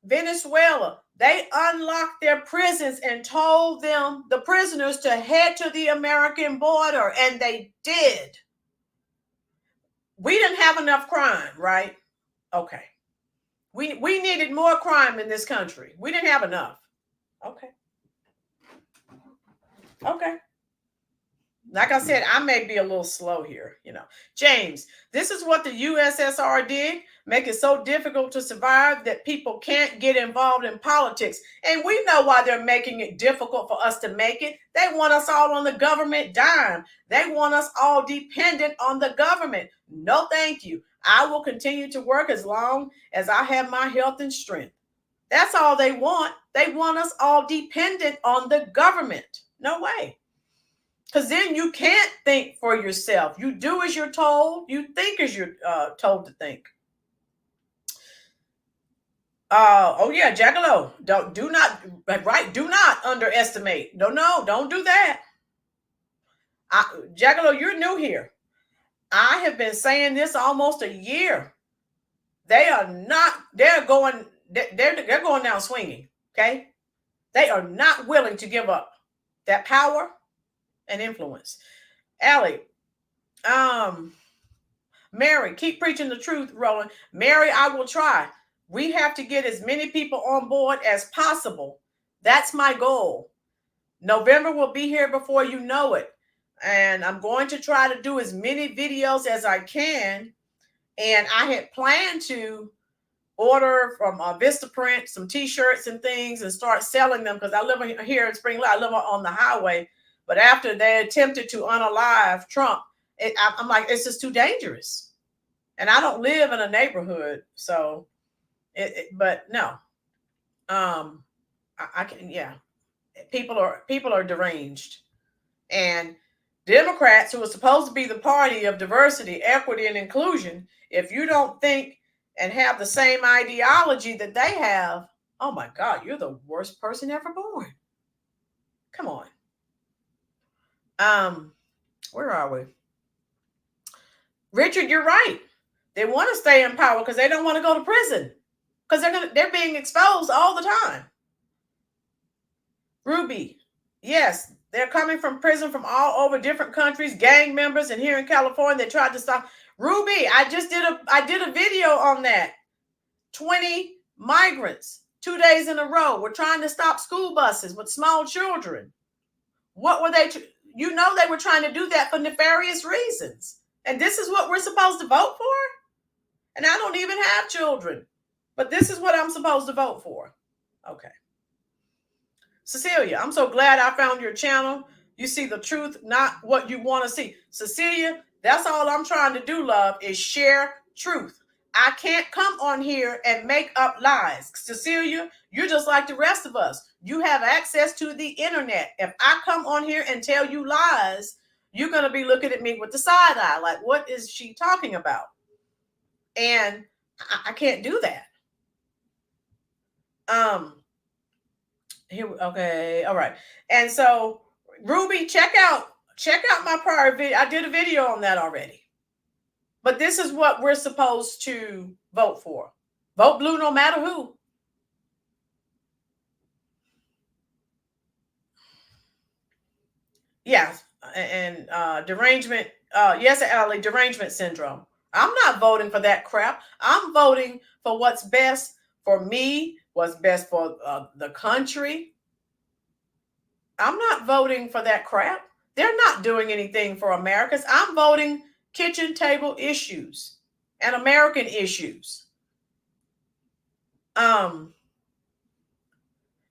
Venezuela, they unlocked their prisons and told them, the prisoners, to head to the American border, and they did. We didn't have enough crime, right? Okay. We needed more crime in this country. We didn't have enough. Okay. Okay. Like I said, I may be a little slow here, you know. James, this is what the USSR did, make it so difficult to survive that people can't get involved in politics. And we know why they're making it difficult for us to make it. They want us all on the government dime. They want us all dependent on the government. No, thank you. I will continue to work as long as I have my health and strength. That's all they want. They want us all dependent on the government. No way. Because then you can't think for yourself. You do as you're told. You think as you're told to think. Oh yeah, Jackalow. Do not underestimate. No, don't do that. Jackalow, you're new here. I have been saying this almost a year. They're going down swinging. Okay, they are not willing to give up that power and influence. Allie, Mary, keep preaching the truth, Roland. Mary, I will try. We have to get as many people on board as possible. That's my goal. November will be here before you know it. And I'm going to try to do as many videos as I can. And I had planned to order from Vistaprint some t-shirts and things and start selling them because I live here in Spring Lake. I live on the highway. But after they attempted to unalive Trump, I'm like, it's just too dangerous. And I don't live in a neighborhood. So, but no. I can, yeah. People are deranged. And Democrats, who are supposed to be the party of diversity, equity, and inclusion, if you don't think and have the same ideology that they have, oh my God, you're the worst person ever born. Come on. Where are we? Richard, you're right. They want to stay in power because they don't want to go to prison because they're being exposed all the time. Ruby, yes, they're coming from prison from all over different countries, gang members, and here in California, they tried to stop. Ruby, I did a video on that. 20 migrants, 2 days in a row, were trying to stop school buses with small children. What were they? You know they were trying to do that for nefarious reasons. And this is what we're supposed to vote for? And I don't even have children. But this is what I'm supposed to vote for. Okay. Cecilia, I'm so glad I found your channel. You see the truth, not what you want to see. Cecilia, that's all I'm trying to do, love, is share truth. I can't come on here and make up lies. Cecilia, you're just like the rest of us. You have access to the internet. If I come on here and tell you lies, you're going to be looking at me with the side eye. Like, what is she talking about? And I can't do that. Here, okay, all right. And so, Ruby, check out my prior video. I did a video on that already. But this is what we're supposed to vote for. Vote blue no matter who. Yeah, and derangement. Yes, Allie, derangement syndrome. I'm not voting for that crap. I'm voting for what's best for me, what's best for the country. I'm not voting for that crap. They're not doing anything for Americans. I'm voting kitchen table issues and American issues. I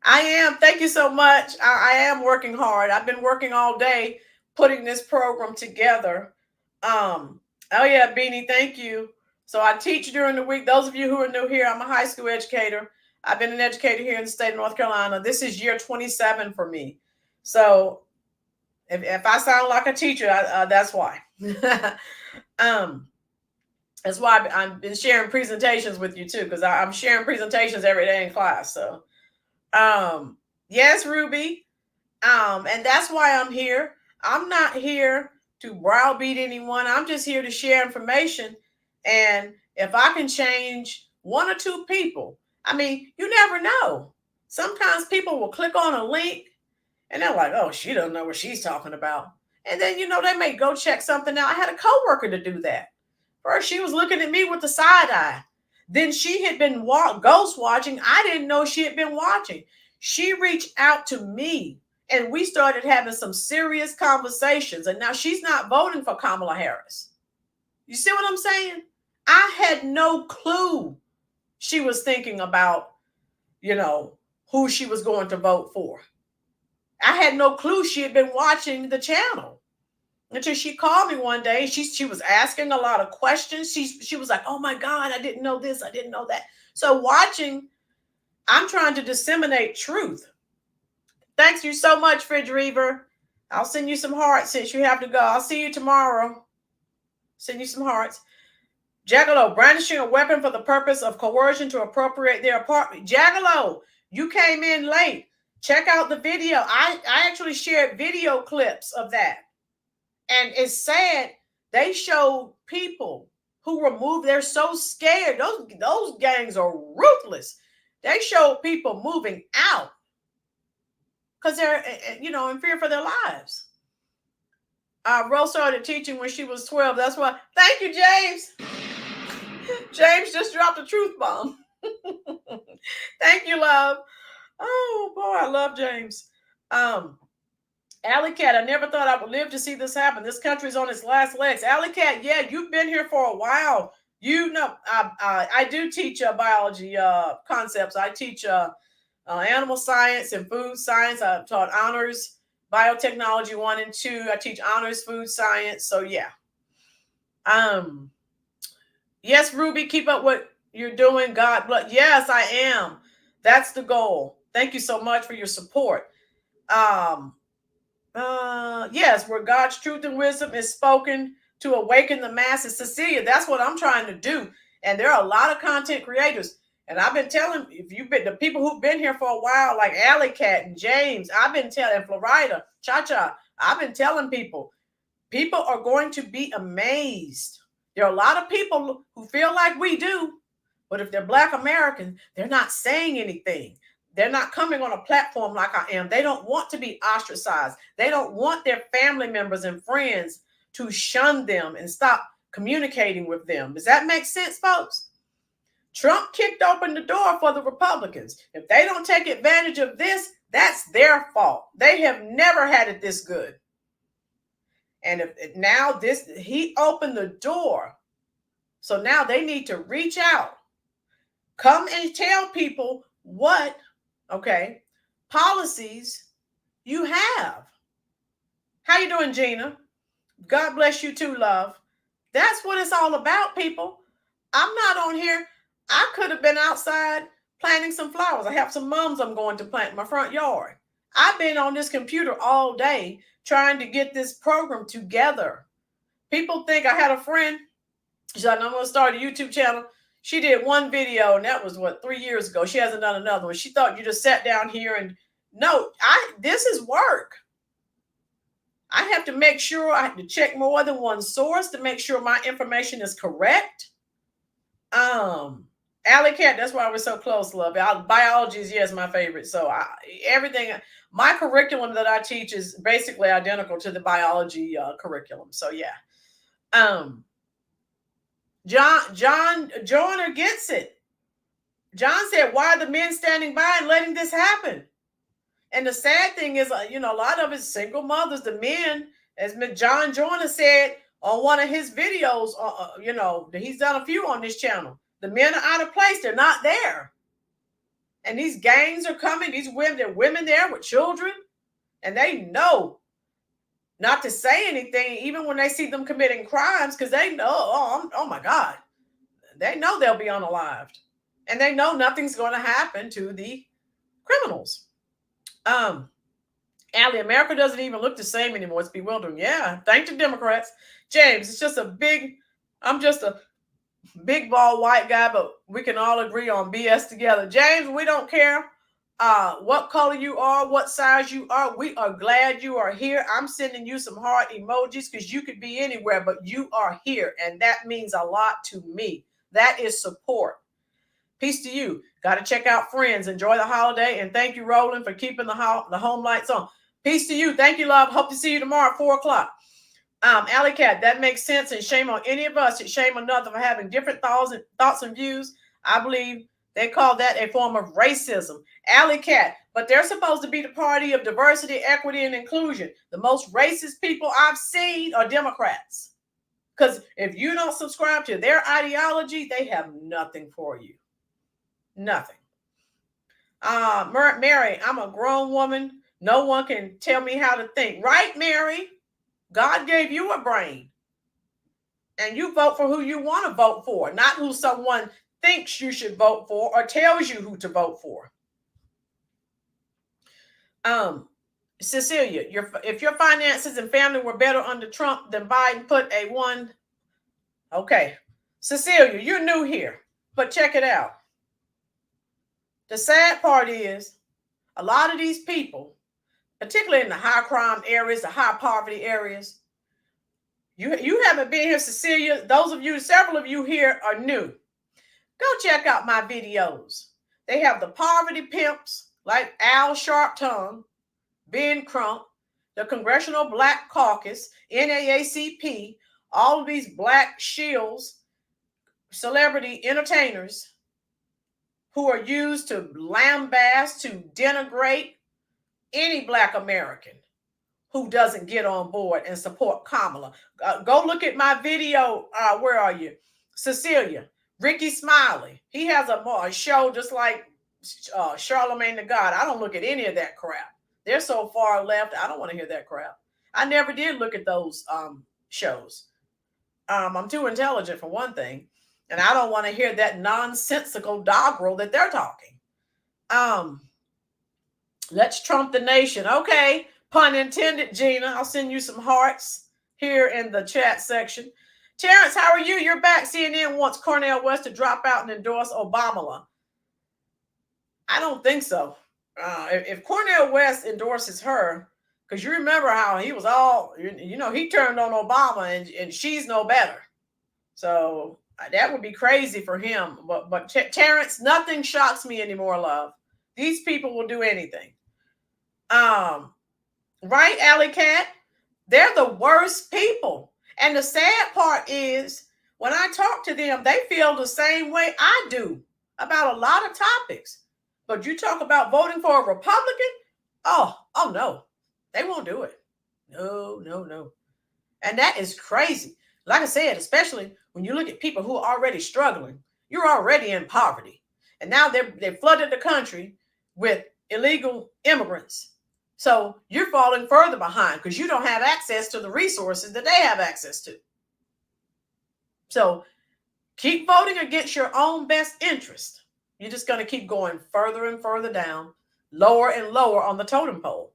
am. Thank you so much. I am working hard. I've been working all day putting this program together. Oh yeah, Beanie, thank you. So I teach during the week. Those of you who are new here, I'm a high school educator. I've been an educator here in the state of North Carolina. This is year 27 for me. So if I sound like a teacher, that's why. That's why I've been sharing presentations with you too, because I'm sharing presentations every day in class. So yes, Ruby. And that's why I'm here. I'm not here to browbeat anyone. I'm just here to share information. And if I can change one or two people, I mean, you never know. Sometimes people will click on a link and they're like, oh, she doesn't know what she's talking about. And then, they may go check something out. I had a coworker to do that. First, she was looking at me with the side eye. Then she had been ghost watching. I didn't know she had been watching. She reached out to me and we started having some serious conversations. And now she's not voting for Kamala Harris. You see what I'm saying? I had no clue she was thinking about, who she was going to vote for. I had no clue she had been watching the channel until she called me one day. She was asking a lot of questions. She was like, oh my God, I didn't know this. I didn't know that. So watching, I'm trying to disseminate truth. Thanks you so much, Fridge Reaver. I'll send you some hearts since you have to go. I'll see you tomorrow. Send you some hearts. Jackalow, brandishing a weapon for the purpose of coercion to appropriate their apartment. Jackalow, you came in late. Check out the video. I actually shared video clips of that. And it's sad. They show people who were moved. They're so scared. Those gangs are ruthless. They show people moving out because they're, in fear for their lives. Rose started teaching when she was 12. That's why. Thank you, James. James just dropped a truth bomb. Thank you, love. Oh boy, I love James. Alley Cat, I never thought I would live to see this happen. This country's on its last legs. Alley Cat, yeah, you've been here for a while. I do teach biology concepts. I teach animal science and food science. I've taught honors biotechnology 1 and 2. I teach honors food science. So yeah. Yes, Ruby, keep up what you're doing. God bless. Yes, I am. That's the goal. Thank you so much for your support. Yes, where God's truth and wisdom is spoken to awaken the masses. Cecilia, that's what I'm trying to do. And there are a lot of content creators. And I've been telling, the people who've been here for a while, like Alley Cat and James, I've been telling Florida, Cha-Cha, I've been telling people are going to be amazed. There are a lot of people who feel like we do, but if they're Black Americans, they're not saying anything. They're not coming on a platform like I am. They don't want to be ostracized. They don't want their family members and friends to shun them and stop communicating with them. Does that make sense, folks? Trump kicked open the door for the Republicans. If they don't take advantage of this, that's their fault. They have never had it this good. And he opened the door. So now they need to reach out. Come and tell people what policies you have. How you doing, Gina? God bless you too, love. That's what it's all about, people. I'm not on here. I could have been outside planting some flowers. I have some mums I'm going to plant in my front yard. I've been on this computer all day trying to get this program together. People think I had a friend. She said, I'm going to start a YouTube channel. She did one video, and that was, 3 years ago. She hasn't done another one. She thought you just sat down here and, no, this is work. I have to make sure, I have to check more than one source to make sure my information is correct. Alley Cat, that's why we're so close, love. Biology is, yes, my favorite. So everything, my curriculum that I teach is basically identical to the biology curriculum. So yeah. John Joyner gets it. John said, why are the men standing by and letting this happen? And the sad thing is, a lot of it's single mothers. The men, as John Joyner said on one of his videos, he's done a few on this channel. The men are out of place. They're not there. And these gangs are coming. These women, there are women there with children. And they know not to say anything, even when they see them committing crimes, because they know, oh my God, they know they'll be unalived. And they know nothing's going to happen to the criminals. Allie, America doesn't even look the same anymore. It's bewildering. Yeah, thank the Democrats. James, I'm just a big bald white guy, but we can all agree on BS together. James, we don't care what color you are, what size you are. We are glad you are here. I'm sending you some heart emojis because you could be anywhere, but you are here. And that means a lot to me. That is support. Peace to you. Got to check out Friends. Enjoy the holiday. And thank you, Roland, for keeping the home lights on. Peace to you. Thank you, love. Hope to see you tomorrow at 4 o'clock. Alley Cat, that makes sense. And shame on any of us. It's shame on another for having different thoughts and views. I believe they call that a form of racism. Alley Cat, but they're supposed to be the party of diversity, equity, and inclusion. The most racist people I've seen are Democrats. Because if you don't subscribe to their ideology, they have nothing for you. Nothing. Mary, I'm a grown woman. No one can tell me how to think. Right, Mary? God gave you a brain. And you vote for who you want to vote for, not who someone thinks you should vote for or tells you who to vote for. Cecilia, if your finances and family were better under Trump than Biden, put a 1. Okay. Cecilia, you're new here, but check it out. The sad part is a lot of these people, particularly in the high crime areas, the high poverty areas, you haven't been here, Cecilia. Several of you here are new. Go check out my videos. They have the poverty pimps like Al Sharpton, Ben Crump, the Congressional Black Caucus, NAACP, all of these black shills, celebrity entertainers who are used to lambaste, to denigrate any Black American who doesn't get on board and support Kamala. Go look at my video. Where are you? Cecilia, Ricky Smiley. He has a show just like Charlemagne the God. I don't look at any of that crap. They're so far left. I don't want to hear that crap. I never did look at those shows. I'm too intelligent for one thing. And I don't want to hear that nonsensical doggerel that they're talking. Let's Trump the nation. Okay. Pun intended, Gina. I'll send you some hearts here in the chat section. Terrence, how are you? You're back. CNN wants Cornel West to drop out and endorse Obama. I don't think so. If Cornel West endorses her, because you remember how he was all, he turned on Obama and she's no better. So that would be crazy for him. But Terrence, nothing shocks me anymore, love. These people will do anything. Right, Alley Cat? They're the worst people. And the sad part is when I talk to them, they feel the same way I do about a lot of topics. But you talk about voting for a Republican? Oh no, they won't do it. No. And that is crazy. Like I said, especially when you look at people who are already struggling, you're already in poverty. And now they've flooded the country with illegal immigrants. So you're falling further behind because you don't have access to the resources that they have access to. So Keep voting against your own best interest. You're just going to keep going further and further down, lower and lower on the totem pole.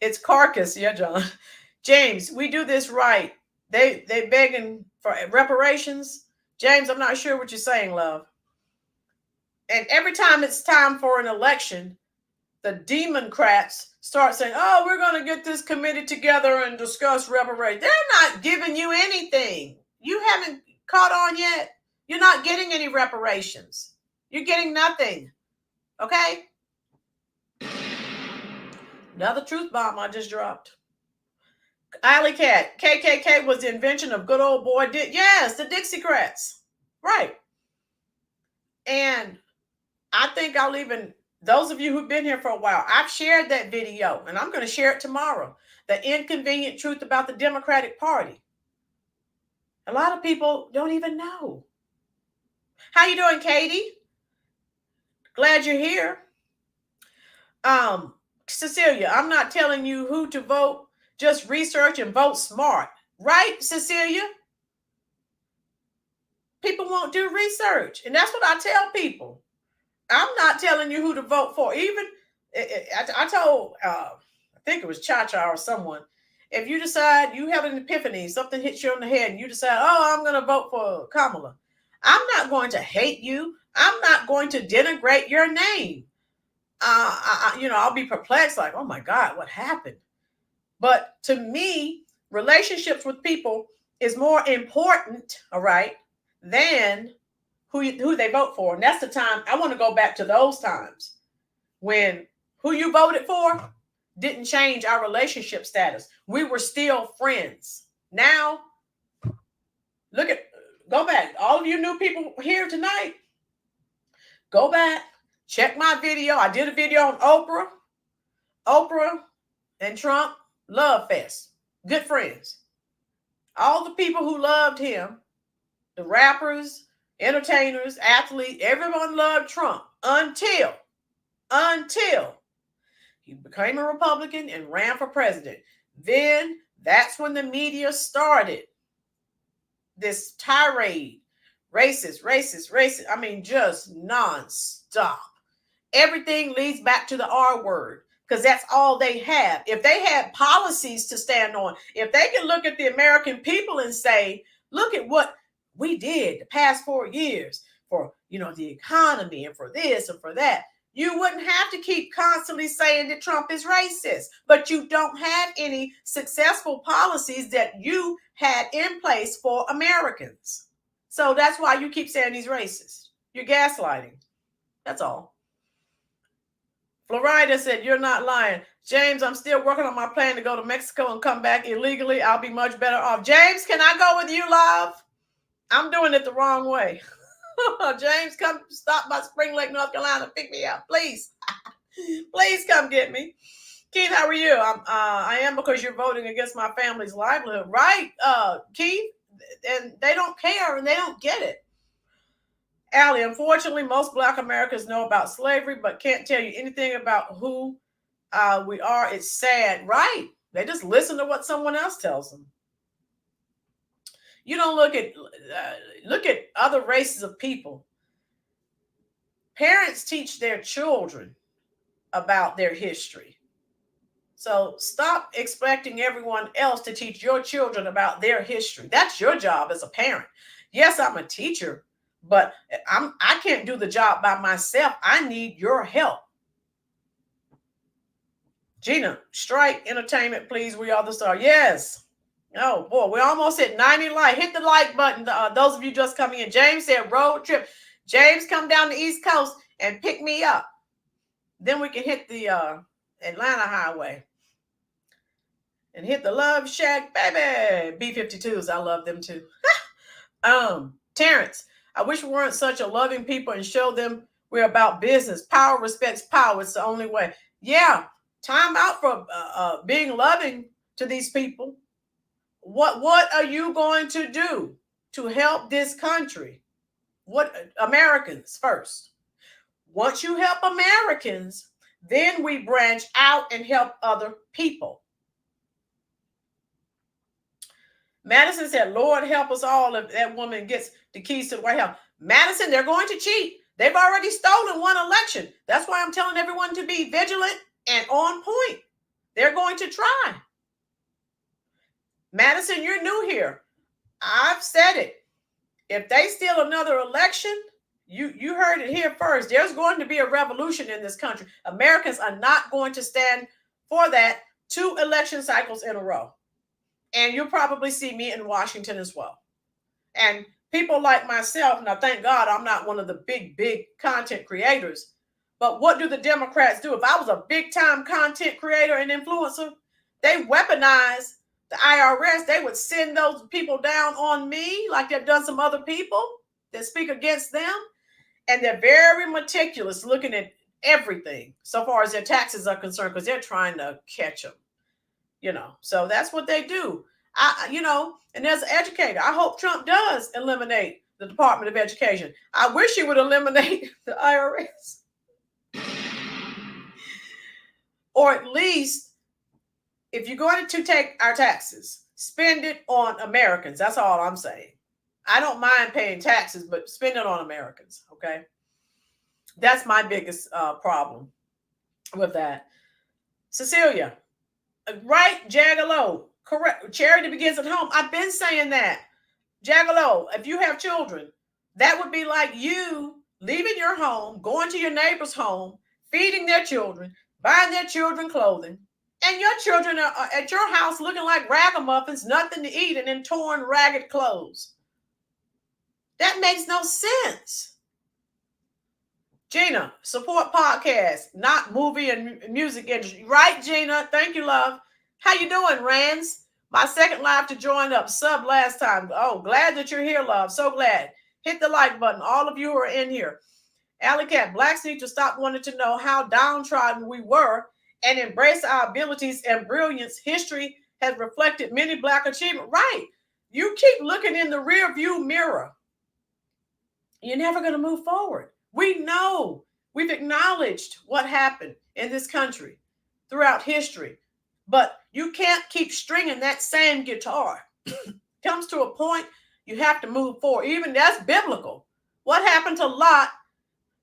It's carcass, yeah, John. James, we do this right. They begging for reparations. James, I'm not sure what you're saying, love. And every time it's time for an election, the Democrats start saying, oh, we're going to get this committee together and discuss reparations. They're not giving you anything. You haven't caught on yet. You're not getting any reparations. You're getting nothing. Okay? Another truth bomb I just dropped. Alley Cat, KKK was the invention of good old boy. Yes, the Dixiecrats. Right. And I think I'll even, those of you who've been here for a while, I've shared that video and I'm going to share it tomorrow. The inconvenient truth about the Democratic Party. A lot of people don't even know. How you doing, Katie? Glad you're here. Cecilia, I'm not telling you who to vote. Just research and vote smart. Right, Cecilia? People won't do research. And that's what I tell people. I'm not telling you who to vote for. Even, I told, I think it was Cha-Cha or someone, if you decide you have an epiphany, something hits you on the head, and you decide, oh, I'm going to vote for Kamala, I'm not going to hate you. I'm not going to denigrate your name. I'll be perplexed, like, oh my God, what happened? But to me, relationships with people is more important, all right, than who they vote for. And that's the time I want to go back to those times when who you voted for didn't change our relationship status. We were still friends. Now, go back. All of you new people here tonight, go back, check my video. I did a video on Oprah. Oprah and Trump, love fest. Good friends. All the people who loved him, the rappers, entertainers, athletes, everyone loved Trump until he became a Republican and ran for president. Then that's when the media started this tirade. Racist. I mean, just nonstop. Everything leads back to the R word because that's all they have. If they had policies to stand on, if they can look at the American people and say, look at what we did the past 4 years for, the economy and for this and for that, you wouldn't have to keep constantly saying that Trump is racist, but you don't have any successful policies that you had in place for Americans. So that's why you keep saying he's racist. You're gaslighting. That's all. Florida said, you're not lying. James, I'm still working on my plan to go to Mexico and come back illegally. I'll be much better off. James, can I go with you, love? I'm doing it the wrong way. James, come stop by Spring Lake, North Carolina, and pick me up, please. Please come get me. Keith, how are you? I am because you're voting against my family's livelihood, right, Keith? And they don't care and they don't get it. Allie, unfortunately, most Black Americans know about slavery, but can't tell you anything about who we are. It's sad, right? They just listen to what someone else tells them. You don't look at other races of people. Parents teach their children about their history. So stop expecting everyone else to teach your children about their history. That's your job as a parent. Yes, I'm a teacher, but I can't do the job by myself. I need your help. Gina, strike entertainment, please. We are the star. Yes. Oh boy, we're almost at 90 likes. Hit the like button. Those of you just coming in. James said road trip. James, come down the East Coast and pick me up. Then we can hit the Atlanta highway and hit the Love Shack, baby. B-52s, I love them too. Terrence, I wish we weren't such a loving people and show them we're about business. Power respects power. It's the only way. Yeah, time out for being loving to these people. What are you going to do to help this country? What Americans first. Once you help Americans, then we branch out and help other people. Madison said, Lord help us all if that woman gets the keys to the White House. Madison, they're going to cheat. They've already stolen one election. That's why I'm telling everyone to be vigilant and on point. They're going to try. Madison, you're new here. I've said it. If they steal another election, you heard it here first. There's going to be a revolution in this country. Americans are not going to stand for that 2 election cycles in a row. And you'll probably see me in Washington as well. And people like myself, now thank God I'm not one of the big content creators, but what do the Democrats do? If I was a big time content creator and influencer, they weaponize the IRS. They would send those people down on me like they've done some other people that speak against them. And they're very meticulous looking at everything so far as their taxes are concerned, because they're trying to catch them. So that's what they do. And as an educator, I hope Trump does eliminate the Department of Education. I wish he would eliminate the IRS. Or at least, if you're going to take our taxes, spend it on Americans. That's all I'm saying. I don't mind paying taxes, but spend it on Americans, okay? That's my biggest problem with that. Cecilia. Right, Jagalo, correct. Charity begins at home. I've been saying that. Jagalo, if you have children, that would be like you leaving your home, going to your neighbor's home, feeding their children, buying their children clothing, and your children are at your house looking like ragamuffins, nothing to eat, and in torn, ragged clothes. That makes no sense. Gina, support podcast, not movie and music industry. Right, Gina? Thank you, love. How you doing, Rands? My second live to join up. Sub last time. Oh, glad that you're here, love. So glad. Hit the like button. All of you who are in here. Alley Cat, blacks need to stop wanting to know how downtrodden we were and embrace our abilities and brilliance. History has reflected many black achievements. Right. You keep looking in the rear view mirror. You're never going to move forward. We know, we've acknowledged what happened in this country throughout history, but you can't keep stringing that same guitar. Comes to a point, you have to move forward. Even that's biblical. What happened to Lot?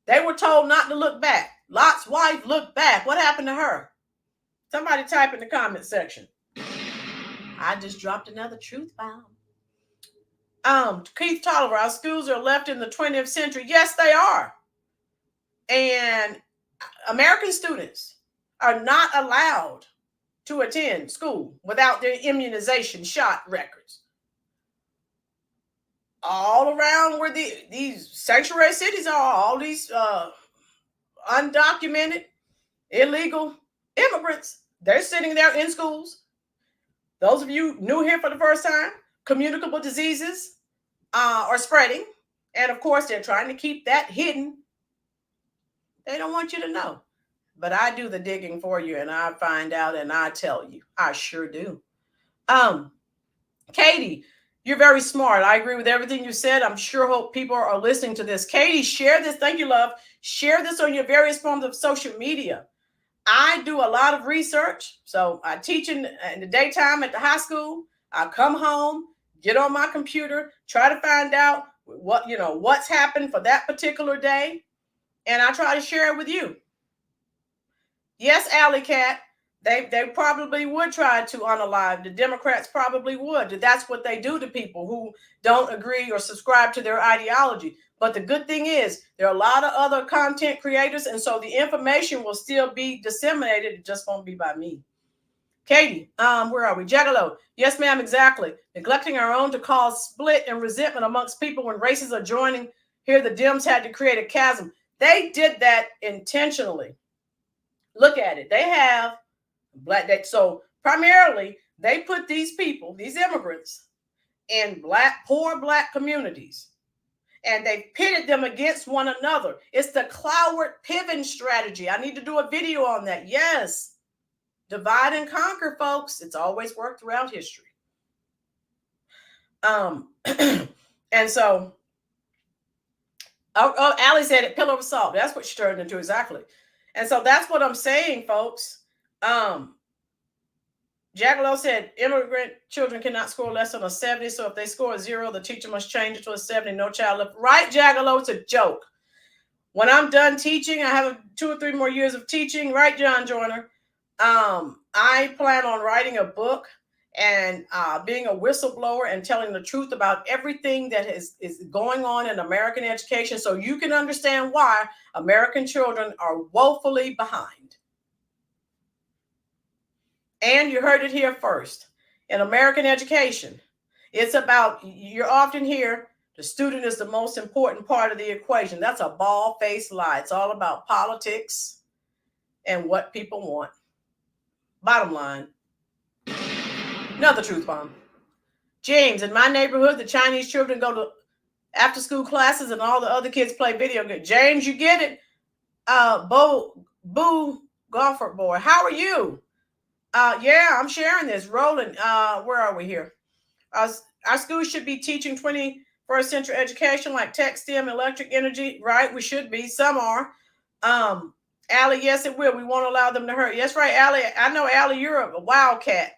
They were told not to look back. Lot's wife looked back. What happened to her? Somebody type in the comment section. I just dropped another truth bomb. Keith Tolliver, our schools are left in the 20th century. Yes, they are. And American students are not allowed to attend school without their immunization shot records. All around where these sanctuary cities are, all these undocumented, illegal immigrants, they're sitting there in schools. Those of you new here for the first time, communicable diseases are spreading. And of course, they're trying to keep that hidden. They don't want you to know. But I do the digging for you, and I find out and I tell you. I sure do. Katie, you're very smart. I agree with everything you said. I'm sure hope people are listening to this. Katie, share this. Thank you, love. Share this on your various forms of social media. I do a lot of research. So I teach in the daytime at the high school. I come home, get on my computer, try to find out what's happened for that particular day. And I try to share it with you. Yes, Alley Cat, they probably would try to unalive. The Democrats probably would. That's what they do to people who don't agree or subscribe to their ideology. But the good thing is there are a lot of other content creators, and so the information will still be disseminated. It just won't be by me. Katie, where are we? Jagalo. Yes, ma'am, exactly. Neglecting our own to cause split and resentment amongst people when races are joining. Here, the Dems had to create a chasm. They did that intentionally. Look at it. They have so primarily they put these people, these immigrants, in poor black communities, and they pitted them against one another. It's the Cloward-Piven strategy. I need to do a video on that. Yes. Divide and conquer, folks. It's always worked throughout history. And so Allie said it, pillar of salt. That's what she turned into exactly. And so that's what I'm saying, folks. Jackalow said immigrant children cannot score less than a 70. So if they score a 0, the teacher must change it to a 70. No child left. Right, Jackalow, it's a joke. When I'm done teaching, I have 2 or 3 more years of teaching. Right, John Joyner? I plan on writing a book and being a whistleblower and telling the truth about everything that is going on in American education, so you can understand why American children are woefully behind. And you heard it here first. In American education, it's about, you're often hear, the student is the most important part of the equation. That's a bald-faced lie. It's all about politics and what people want. Bottom line, another truth bomb. James, in my neighborhood, the Chinese children go to after-school classes and all the other kids play video games. James, you get it? Boo Golfer Boy, how are you? Yeah, I'm sharing this. Roland, where are we here? Our schools should be teaching 21st century education like tech, STEM, electric, energy, right? We should be. Some are. Allie, yes, it will. We won't allow them to hurt. Yes, right, Allie. I know, Allie, you're a wildcat.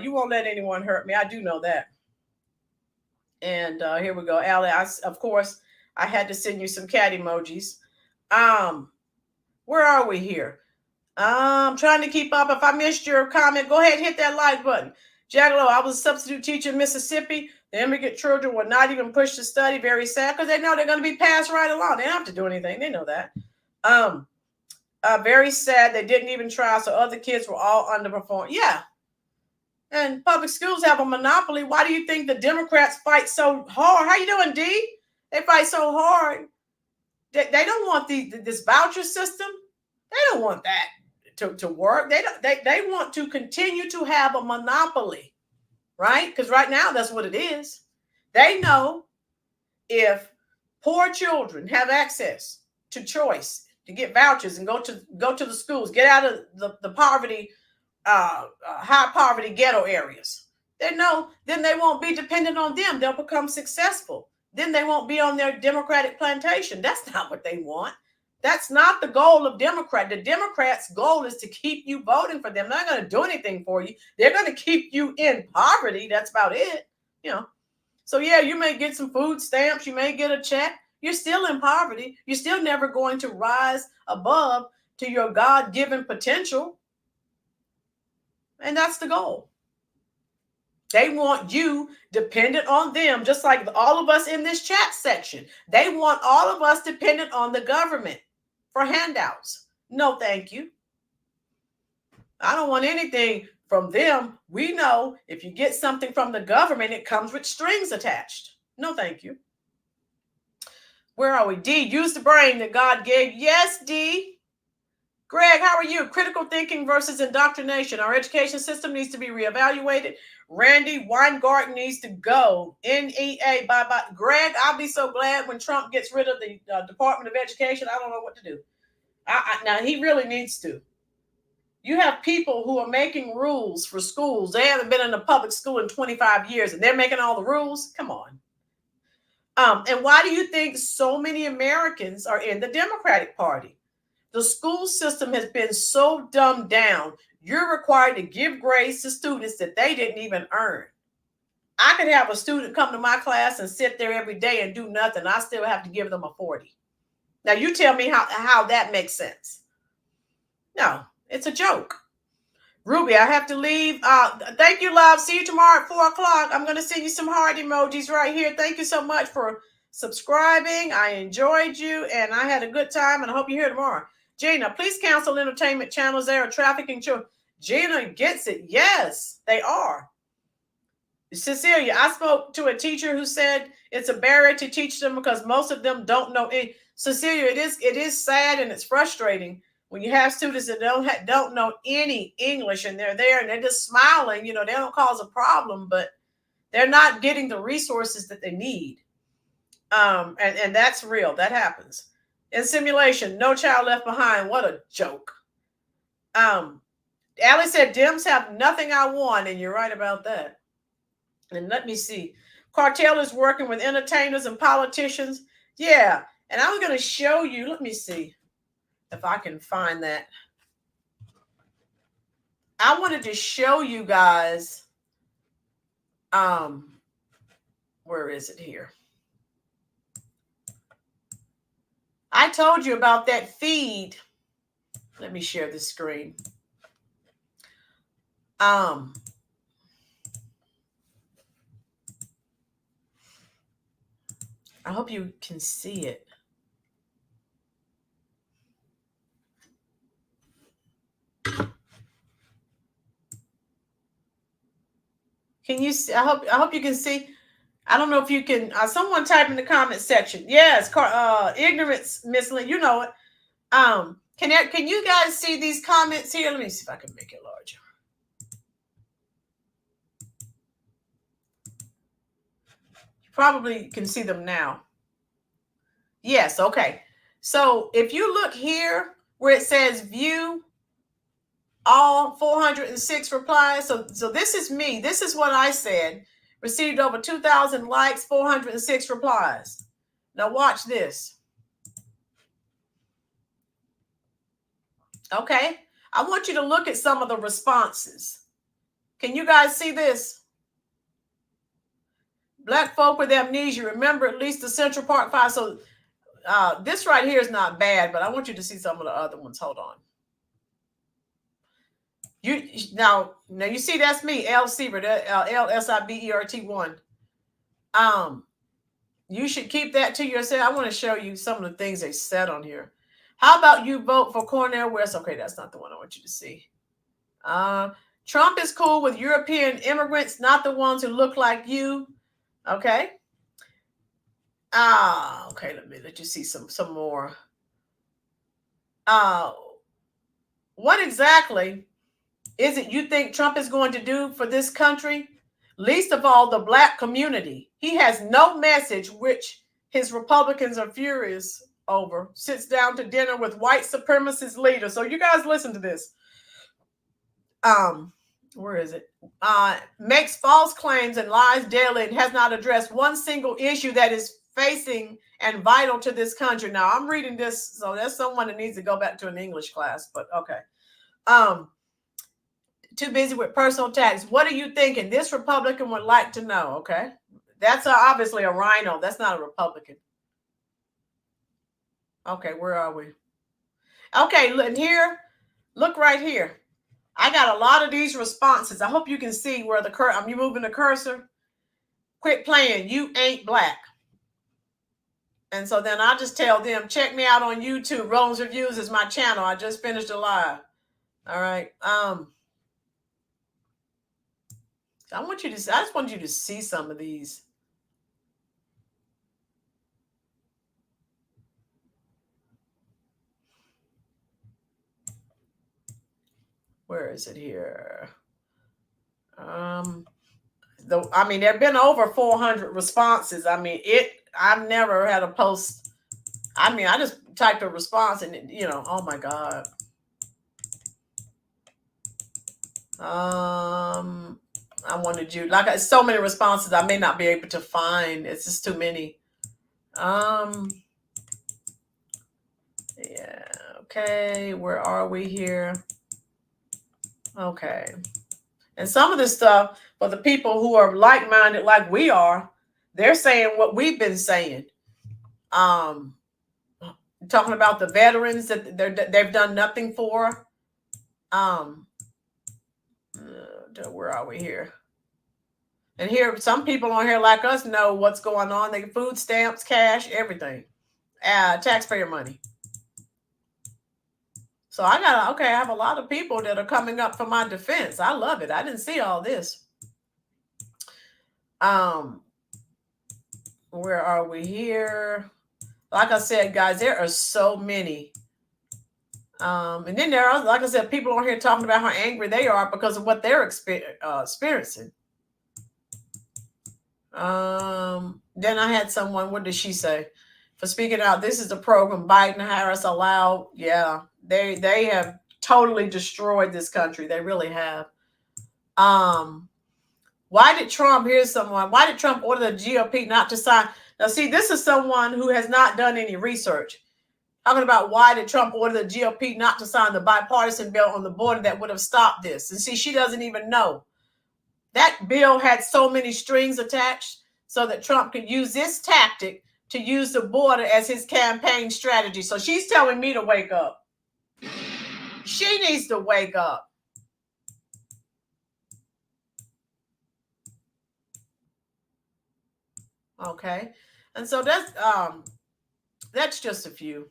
You won't let anyone hurt me. I do know that. And here we go. Allie, of course, I had to send you some cat emojis. Where are we here? I'm trying to keep up. If I missed your comment, go ahead and hit that like button. Jackalow, I was a substitute teacher in Mississippi. The immigrant children were not even pushed to study. Very sad, because they know they're going to be passed right along. They don't have to do anything. They know that. Very sad. They didn't even try, so other kids were all underperformed. Yeah. And public schools have a monopoly. Why do you think the Democrats fight so hard? How you doing, D? They fight so hard. They don't want this voucher system. They don't want that to work. They want to continue to have a monopoly, right? Because right now that's what it is. They know if poor children have access to choice, to get vouchers and go to the schools, get out of the poverty, high poverty ghetto areas. They know then they won't be dependent on them. They'll become successful. Then they won't be on their Democratic plantation. That's not what they want. That's not the goal of Democrat. The Democrats' goal is to keep you voting for them. They're not going to do anything for you. They're going to keep you in poverty. That's about it. So yeah, you may get some food stamps. You may get a check. You're still in poverty. You're still never going to rise above to your God-given potential. And that's the goal. They want you dependent on them, just like all of us in this chat section. They want all of us dependent on the government for handouts. No, thank you. I don't want anything from them. We know if you get something from the government, it comes with strings attached. No, thank you. Where are we? D, use the brain that God gave. Yes, D. Greg, how are you? Critical thinking versus indoctrination. Our education system needs to be reevaluated. Randy Weingarten needs to go. NEA, bye-bye. Greg, I'll be so glad when Trump gets rid of the Department of Education. I don't know what to do. Now, he really needs to. You have people who are making rules for schools. They haven't been in a public school in 25 years, and they're making all the rules. Come on. And why do you think so many Americans are in the Democratic Party? The school system has been so dumbed down, you're required to give grades to students that they didn't even earn. I could have a student come to my class and sit there every day and do nothing. I still have to give them a 40. Now, you tell me how that makes sense. No, it's a joke. Ruby, I have to leave. Thank you, love. See you tomorrow at 4 o'clock. I'm going to send you some heart emojis right here. Thank you so much for subscribing. I enjoyed you, and I had a good time, and I hope you're here tomorrow. Gina, please cancel entertainment channels. They are trafficking children. Gina gets it. Yes, they are. Cecilia, I spoke to a teacher who said it's a barrier to teach them because most of them don't know. Cecilia, it is sad and it's frustrating when you have students that don't know any English and they're there and they're just smiling. They don't cause a problem, but they're not getting the resources that they need. And that's real. That happens. In simulation, no child left behind. What a joke. Allie said, Dems have nothing I want, and you're right about that. And let me see. Cartel is working with entertainers and politicians. Yeah, and I was going to show you. Let me see if I can find that. I wanted to show you guys, where is it here? I told you about that feed. Let me share the screen. I hope you can see it. Can you see? I hope you can see. I don't know if you can. Someone type in the comment section. Yes, ignorance, misleading. You know it. Can you guys see these comments here? Let me see if I can make it larger. You probably can see them now. Yes. Okay. So if you look here where it says view all 406 replies. So this is me. This is what I said. Received over 2,000 likes, 406 replies. Now watch this. Okay. I want you to look at some of the responses. Can you guys see this? Black folk with amnesia, remember at least the Central Park Five. So this right here is not bad, but I want you to see some of the other ones. Hold on. Now you see that's me, L. Siebert, LSIBERT1. You should keep that to yourself. I want to show you some of the things they said on here. How about you vote for Cornel West? Okay, that's not the one I want you to see. Trump is cool with European immigrants, not the ones who look like you. Okay. Okay, let me let you see some more. What exactly is it you think Trump is going to do for this country? Least of all, the Black community. He has no message, which his Republicans are furious over. Sits down to dinner with white supremacist leaders. So you guys listen to this. Where is it? Makes false claims and lies daily and has not addressed one single issue that is facing and vital to this country. Now I'm reading this, so that's someone that needs to go back to an English class, but okay. Too busy with personal attacks. What are you thinking? This Republican would like to know. Okay. That's obviously a rhino. That's not a Republican. Okay. Where are we? Okay. And here, look right here. I got a lot of these responses. I hope you can see where I'm moving the cursor. Quit playing. You ain't black. And so then I just tell them, check me out on YouTube. Rollins Reviews is my channel. I just finished a live. All right. I just want you to see some of these. Where is it here? I mean, there have been over 400 responses. I mean, I've never had a post. I mean, I just typed a response and, oh my God. I wanted you, so many responses I may not be able to find. It's just too many. Yeah, okay, where are we here? Okay. And some of this stuff, for the people who are like-minded like we are, they're saying what we've been saying. Talking about the veterans that they've done nothing for. Where are we here? And here, some people on here like us know what's going on. They get food stamps, cash, everything. Taxpayer money. So I have a lot of people that are coming up for my defense. I love it. I didn't see all this. Where are we here? Like I said, guys, there are so many. And then there are, like I said, people on here talking about how angry they are because of what they're experiencing. Then I had someone, what did she say? For speaking out, this is the program Biden, Harris allowed. Yeah, they have totally destroyed this country. They really have. Why did Trump order the GOP not to sign? Now, see, this is someone who has not done any research. Talking about why did Trump order the GOP not to sign the bipartisan bill on the border that would have stopped this. And see, she doesn't even know. That bill had so many strings attached so that Trump could use this tactic to use the border as his campaign strategy. So she's telling me to wake up. She needs to wake up. Okay. And so that's just a few.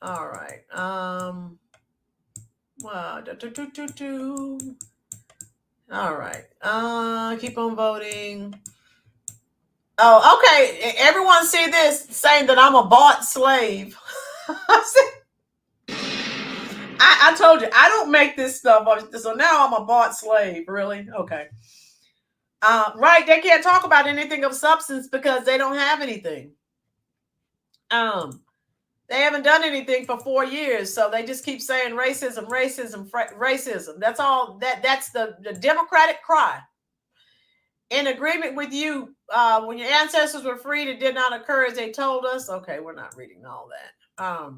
All right. Well, all right. Keep on voting. Oh, okay. Everyone see this saying that I'm a bought slave. I told you I don't make this stuff up. So now I'm a bought slave. Really? Okay. Right. They can't talk about anything of substance because they don't have anything. They haven't done anything for 4 years, so they just keep saying racism, racism, racism. That's all. That's the Democratic cry. In agreement with you, when your ancestors were freed, it did not occur as they told us. Okay, we're not reading all that.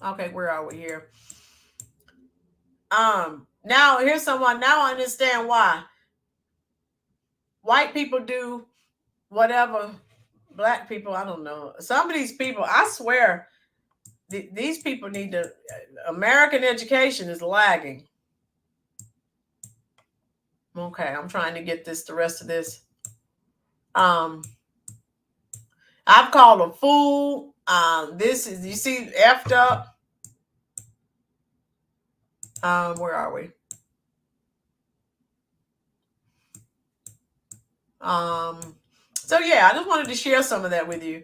Okay, where are we here? Now here's someone. Now I understand why white people do whatever black people. I don't know. Some of these people, I swear, these people need to. American education is lagging. Okay, I'm trying to get the rest of this. I've called a fool. This is, you see, effed up. Where are we? So yeah, I just wanted to share some of that with you.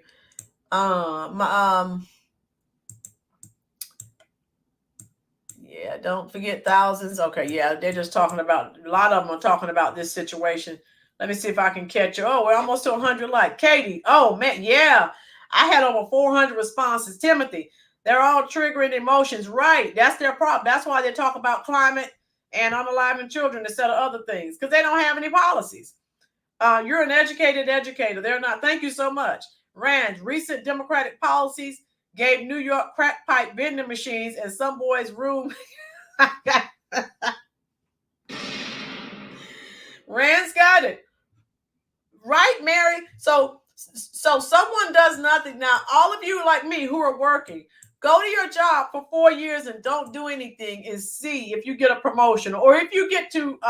Yeah, don't forget thousands. Okay, yeah, they're just talking about, a lot of them are talking about this situation. Let me see if I can catch you. Oh, we're almost to 100 like Katie. Oh man, yeah. I had over 400 responses. Timothy, they're all triggering emotions. Right. That's their problem. That's why they talk about climate and unaliving children instead of other things, because they don't have any policies. You're an educated educator. They're not. Thank you so much. Rand, recent Democratic policies gave New York crack pipe vending machines and some boys' room. Rand's got it. Right, Mary? So someone does nothing. Now, all of you like me who are working, go to your job for 4 years and don't do anything and see if you get a promotion or if you get to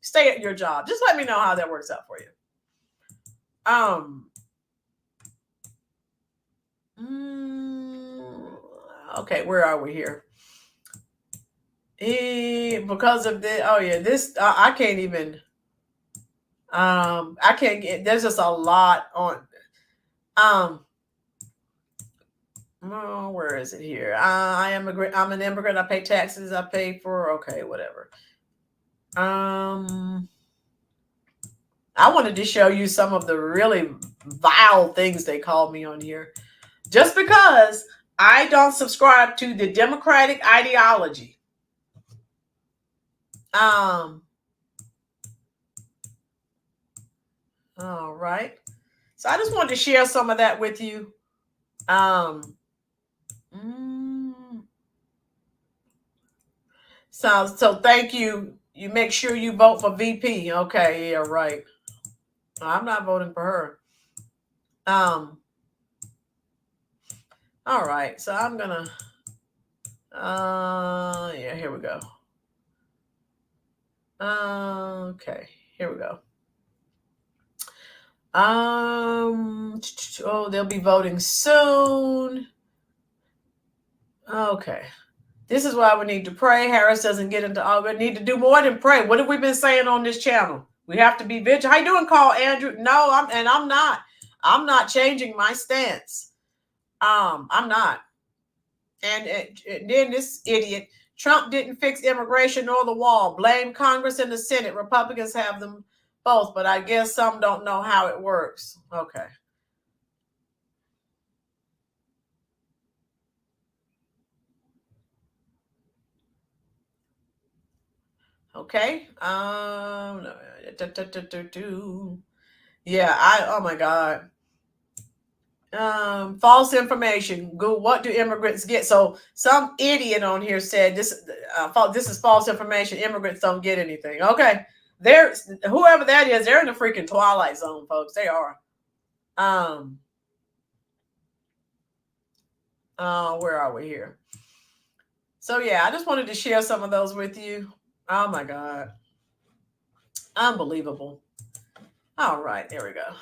stay at your job. Just let me know how that works out for you. Okay, where are we here? Because of the, oh yeah, this, I can't even, I can't get, there's just a lot on, oh, where is it here? I'm an immigrant. I pay taxes. I pay for, okay, whatever. I wanted to show you some of the really vile things they called me on here, just because I don't subscribe to the Democratic ideology. All right. So I just wanted to share some of that with you. So thank you. You make sure you vote for VP. Okay, yeah, right. I'm not voting for her. All right. So I'm gonna yeah, here we go. Okay, here we go. Oh, they'll be voting soon. Okay. This is why we need to pray. Harris doesn't get into all. We need to do more than pray. What have we been saying on this channel? We have to be vigilant. How you doing, Carl Andrew? No, I'm not. I'm not changing my stance. I'm not. And then this idiot, Trump didn't fix immigration nor the wall. Blame Congress and the Senate. Republicans have them both, but I guess some don't know how it works. Okay. Okay. Yeah, oh my God. False information. Go. What do immigrants get? So some idiot on here said this is false information. Immigrants don't get anything. Okay. There's whoever that is, they're in the freaking twilight zone, folks. They are. Where are we here? So yeah, I just wanted to share some of those with you. Oh my God. Unbelievable. All right, there we go.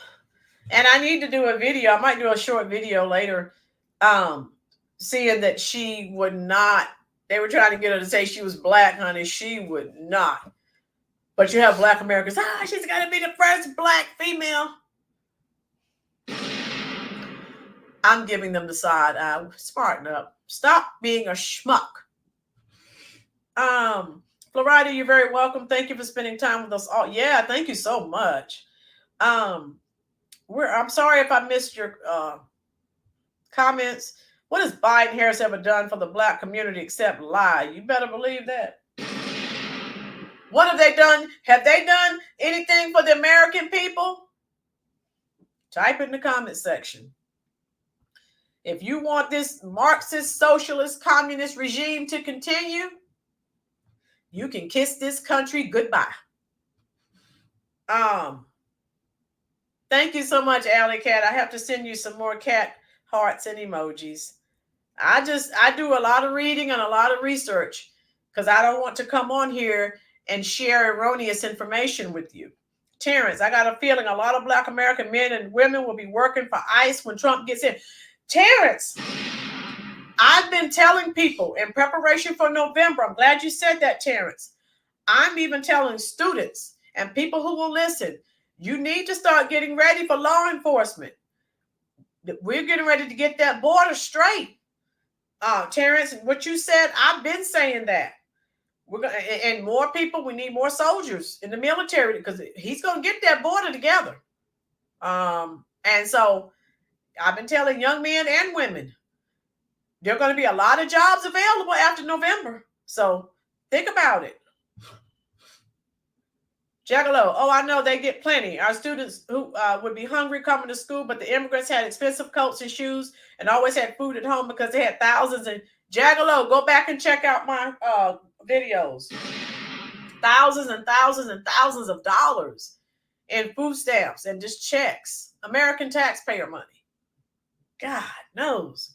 And I need to do a video. I might do a short video later. Seeing that she would not, they were trying to get her to say she was black, honey. She would not. But you have black Americans. She's got to be the first black female. I'm giving them the side eye. Smarten up. Stop being a schmuck. Florida, you're very welcome. Thank you for spending time with us all. Yeah, thank you so much. I'm sorry if I missed your comments. What has Biden Harris ever done for the black community except lie? You better believe that. What have they done? Have they done anything for the American people? Type in the comment section. If you want this Marxist, socialist, communist regime to continue, you can kiss this country goodbye. Thank you so much, Alley Cat. I have to send you some more cat hearts and emojis. I do a lot of reading and a lot of research because I don't want to come on here and share erroneous information with you. Terrence, I got a feeling a lot of black American men and women will be working for ICE when Trump gets in. Terrence, I've been telling people in preparation for November. I'm glad you said that, Terrence. I'm even telling students and people who will listen, you need to start getting ready for law enforcement. We're getting ready to get that border straight. Terrence, what you said, I've been saying that. We're gonna, and more people, we need more soldiers in the military because he's going to get that border together. And so I've been telling young men and women, there are going to be a lot of jobs available after November. So think about it. Jaggalo, I know they get plenty. Our students who would be hungry coming to school, but the immigrants had expensive coats and shoes and always had food at home because they had thousands. And Jaggalo, go back and check out my videos. Thousands and thousands and thousands of dollars in food stamps and just checks. American taxpayer money. God knows.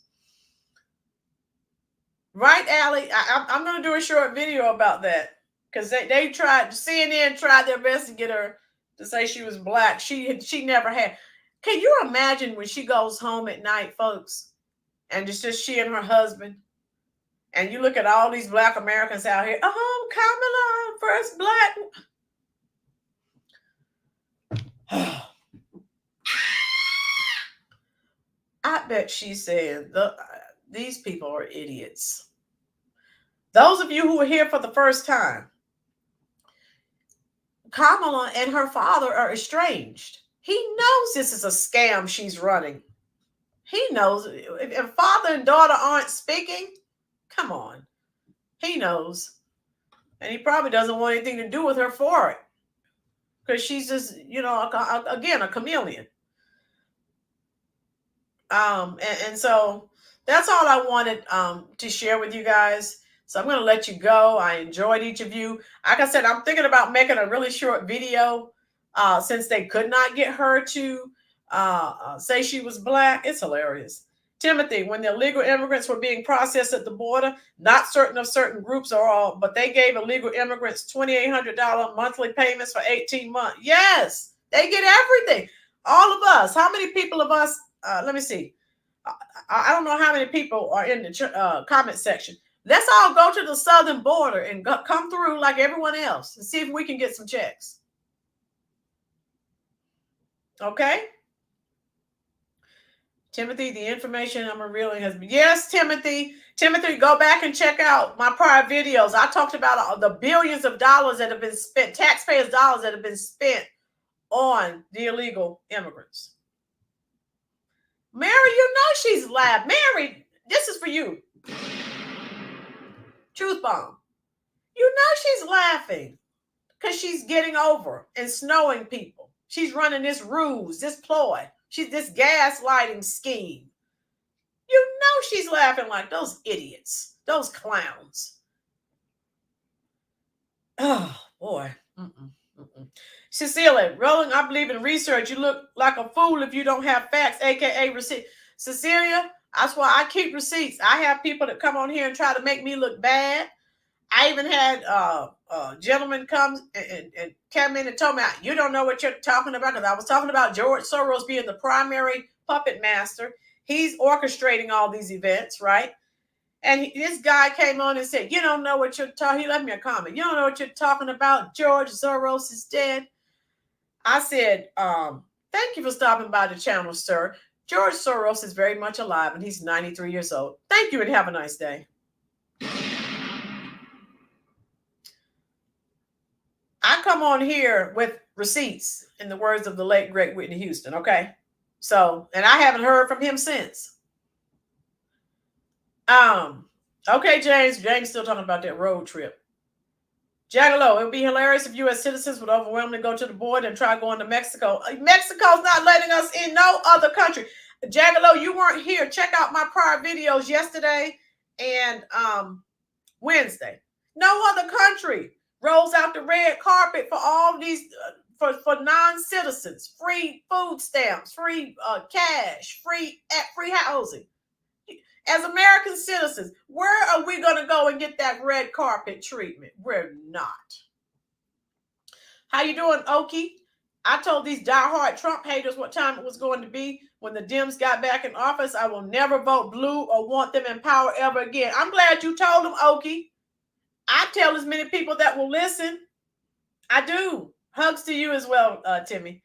Right, Allie? I'm going to do a short video about that. Because they tried, CNN tried their best to get her to say she was black. She never had. Can you imagine when she goes home at night, folks, and it's just she and her husband, and you look at all these black Americans out here, Kamala, first black. I bet she said, these people are idiots. Those of you who are here for the first time, Kamala and her father are estranged. He knows this is a scam she's running. He knows if father and daughter aren't speaking, come on. He knows. And he probably doesn't want anything to do with her for it. Because she's just, again, a chameleon. And so that's all I wanted to share with you guys. So I'm going to let you go. I enjoyed each of you. Like I said, I'm thinking about making a really short video since they could not get her to say she was black. It's hilarious. Timothy, when the illegal immigrants were being processed at the border, not certain groups are all, but they gave illegal immigrants $2,800 monthly payments for 18 months. Yes, they get everything. All of us. How many people of us? Let me see. I don't know how many people are in the comment section. Let's all go to the southern border and come through like everyone else and see if we can get some checks. Okay? Timothy, the information I'm revealing has been... Yes, Timothy. Timothy, go back and check out my prior videos. I talked about the billions of dollars that have been spent, taxpayers' dollars that have been spent on the illegal immigrants. Mary, you know she's laughing. Mary, this is for you. Truth bomb. You know she's laughing. Because she's getting over and snowing people. She's running this ruse, this ploy. She's this gaslighting scheme. You know she's laughing like those idiots, those clowns. Oh, boy. Cecilia, Roland, I believe in research. You look like a fool if you don't have facts, a.k.a. receipts. Cecilia, that's why I keep receipts. I have people that come on here and try to make me look bad. I even had a gentleman come and came in and told me, you don't know what you're talking about, because I was talking about George Soros being the primary puppet master. He's orchestrating all these events, right? And this guy came on and said, you don't know what you're talking. He left me a comment. You don't know what you're talking about. George Soros is dead. I said, thank you for stopping by the channel, sir. George Soros is very much alive, and he's 93 years old. Thank you, and have a nice day. I come on here with receipts, in the words of the late, great Whitney Houston, okay? So, and I haven't heard from him since. Okay, James still talking about that road trip. Jaggalo, it would be hilarious if U.S. citizens would overwhelmingly go to the border and try going to Mexico. Mexico's not letting us in, no other country. Jaggalo, you weren't here. Check out my prior videos yesterday and Wednesday. No other country rolls out the red carpet for all these, for non-citizens, free food stamps, free cash, free housing. As American citizens, where are we going to go and get that red carpet treatment? We're not. How you doing, Okie? I told these diehard Trump haters what time it was going to be when the Dems got back in office. I will never vote blue or want them in power ever again. I'm glad you told them, Okie. I tell as many people that will listen. I do. Hugs to you as well, Timmy.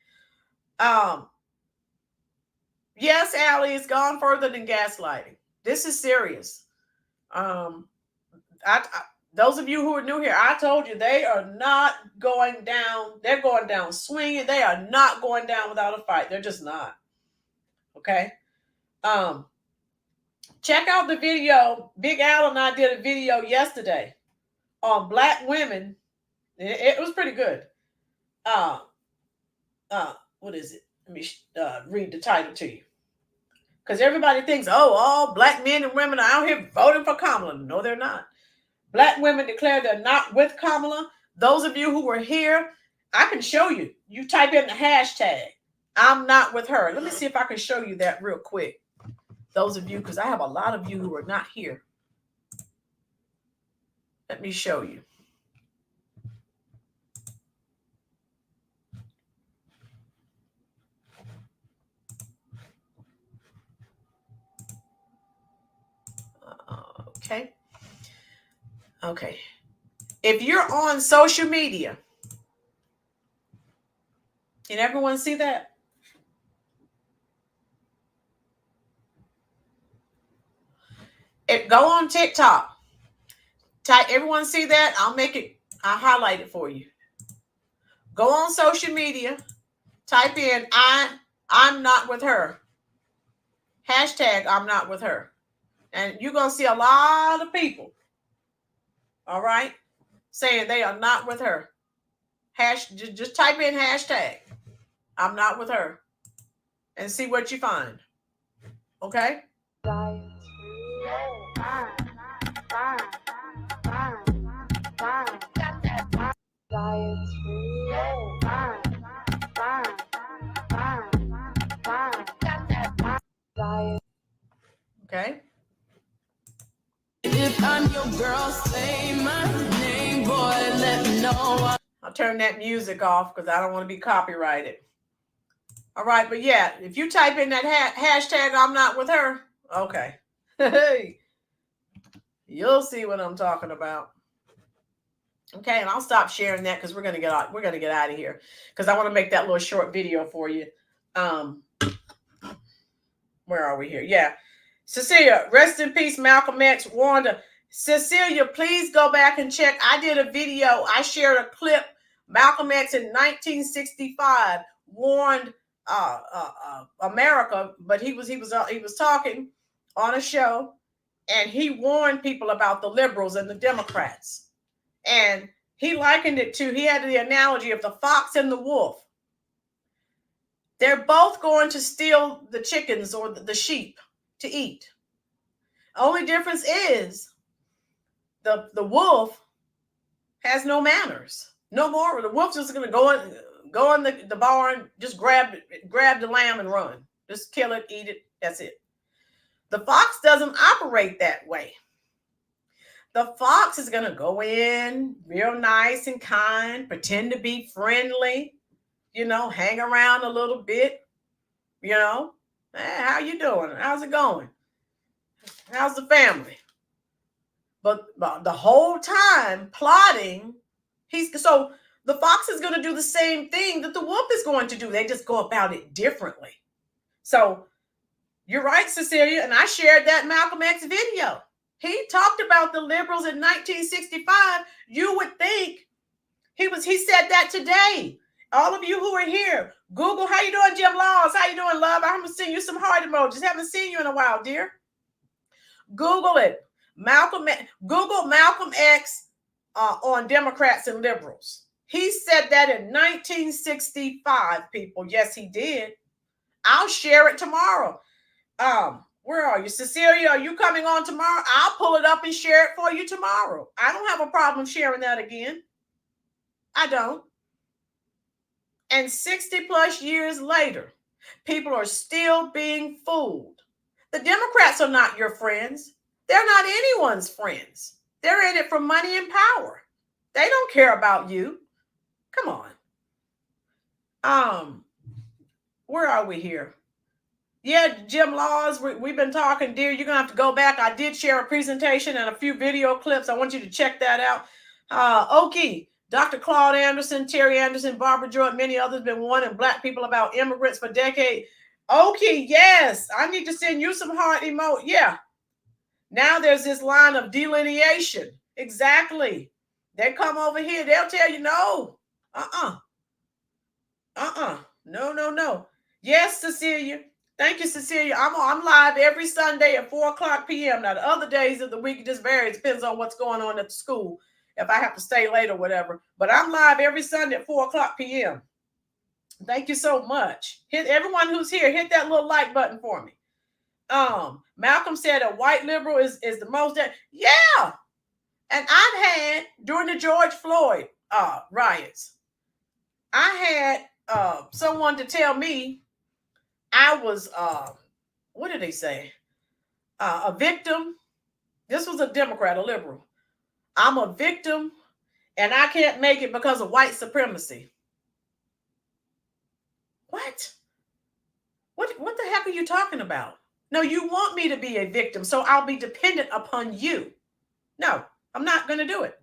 Yes, Allie, it's gone further than gaslighting. This is serious. Those of you who are new here, I told you they are not going down. They're going down swinging. They are not going down without a fight. They're just not. Okay. Check out the video. Big Al and I did a video yesterday on Black women. It was pretty good. What is it? Let me read the title to you. Because everybody thinks, oh, all Black men and women are out here voting for Kamala. No, they're not. Black women declare they're not with Kamala. Those of you who were here, I can show you. You type in the hashtag, I'm not with her. Let me see if I can show you that real quick. Those of you, because I have a lot of you who are not here. Let me show you. Okay. If you're on social media, can everyone see that? Go on TikTok. Everyone see that? I'll highlight it for you. Go on social media. Type in, I'm not with her. Hashtag, I'm not with her. And you're going to see a lot of people, all right, saying they are not with her. Just type in hashtag, I'm not with her, and see what you find. Okay? Okay. If I'm your girl, say my name, boy, let me know. I'll turn that music off because I don't want to be copyrighted. All right, but yeah, if you type in that hashtag, I'm not with her. Okay. Hey, you'll see what I'm talking about. Okay, and I'll stop sharing that because we're gonna get out of here because I want to make that little short video for you. Where are we here? Yeah. Cecilia, rest in peace, Malcolm X, Wanda. Cecilia, please go back and check. I did a video. I shared a clip. Malcolm X in 1965 warned America, but he was talking on a show, and he warned people about the liberals and the Democrats. And He likened it to, he had the analogy of the fox and the wolf. They're both going to steal the chickens or the sheep to eat. Only difference is the wolf has no manners, no more. The wolf's just going to go in the barn, just grab the lamb and run. Just kill it, eat it. That's it. The fox doesn't operate that way. The fox is going to go in real nice and kind, pretend to be friendly, hang around a little bit, hey, how you doing? How's it going? How's the family? But the whole time plotting, so the fox is going to do the same thing that the wolf is going to do. They just go about it differently. So you're right, Cecilia, and I shared that Malcolm X video. He talked about the liberals in 1965. You would think he said that today. All of you who are here, Google, how you doing, Jim Laws? How you doing, love? I'm going to send you some heart emojis. Haven't seen you in a while, dear. Google it. Google Malcolm X on Democrats and liberals. He said that in 1965, people. Yes, he did. I'll share it tomorrow. Where are you? Cecilia, are you coming on tomorrow? I'll pull it up and share it for you tomorrow. I don't have a problem sharing that again. I don't. And 60 plus years later, people are still being fooled. The Democrats are not your friends. They're not anyone's friends. They're in it for money and power. They don't care about you. Come on. Where are we here? Yeah, Jim Laws, we've been talking, dear. You're going to have to go back. I did share a presentation and a few video clips. I want you to check that out. Okie, Dr. Claude Anderson, Terry Anderson, Barbara Jordan, many others been warning Black people about immigrants for decades. Okie, yes. I need to send you some heart emoji. Yeah. Now there's this line of delineation. Exactly. They come over here. They'll tell you no. No. Yes, Cecilia. Thank you, Cecilia. I'm live every Sunday at 4:00 p.m. Now, the other days of the week, it just varies. Depends on what's going on at the school, if I have to stay late or whatever. But I'm live every Sunday at 4:00 p.m. Thank you so much. Everyone who's here, hit that little like button for me. Malcolm said a white liberal is the most. Yeah. And I've had, during the George Floyd riots, I had someone to tell me I was, what did they say? A victim. This was a Democrat, a liberal. I'm a victim and I can't make it because of white supremacy. What? What the heck are you talking about? No, you want me to be a victim, so I'll be dependent upon you. No, I'm not going to do it.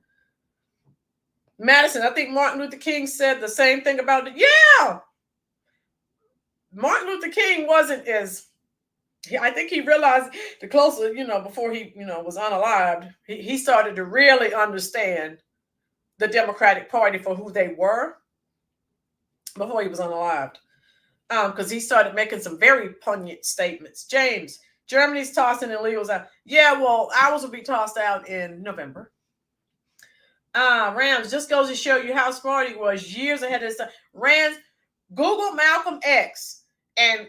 Madison, I think Martin Luther King said the same thing about it. Yeah. Martin Luther King wasn't I think he realized the closer, before he, was unalived, he started to really understand the Democratic Party for who they were before he was unalived. Because he started making some very poignant statements. James, Germany's tossing illegals out. Yeah, well, ours will be tossed out in November. Rams, just goes to show you how smart he was years ahead of his time. Rams, Google Malcolm X and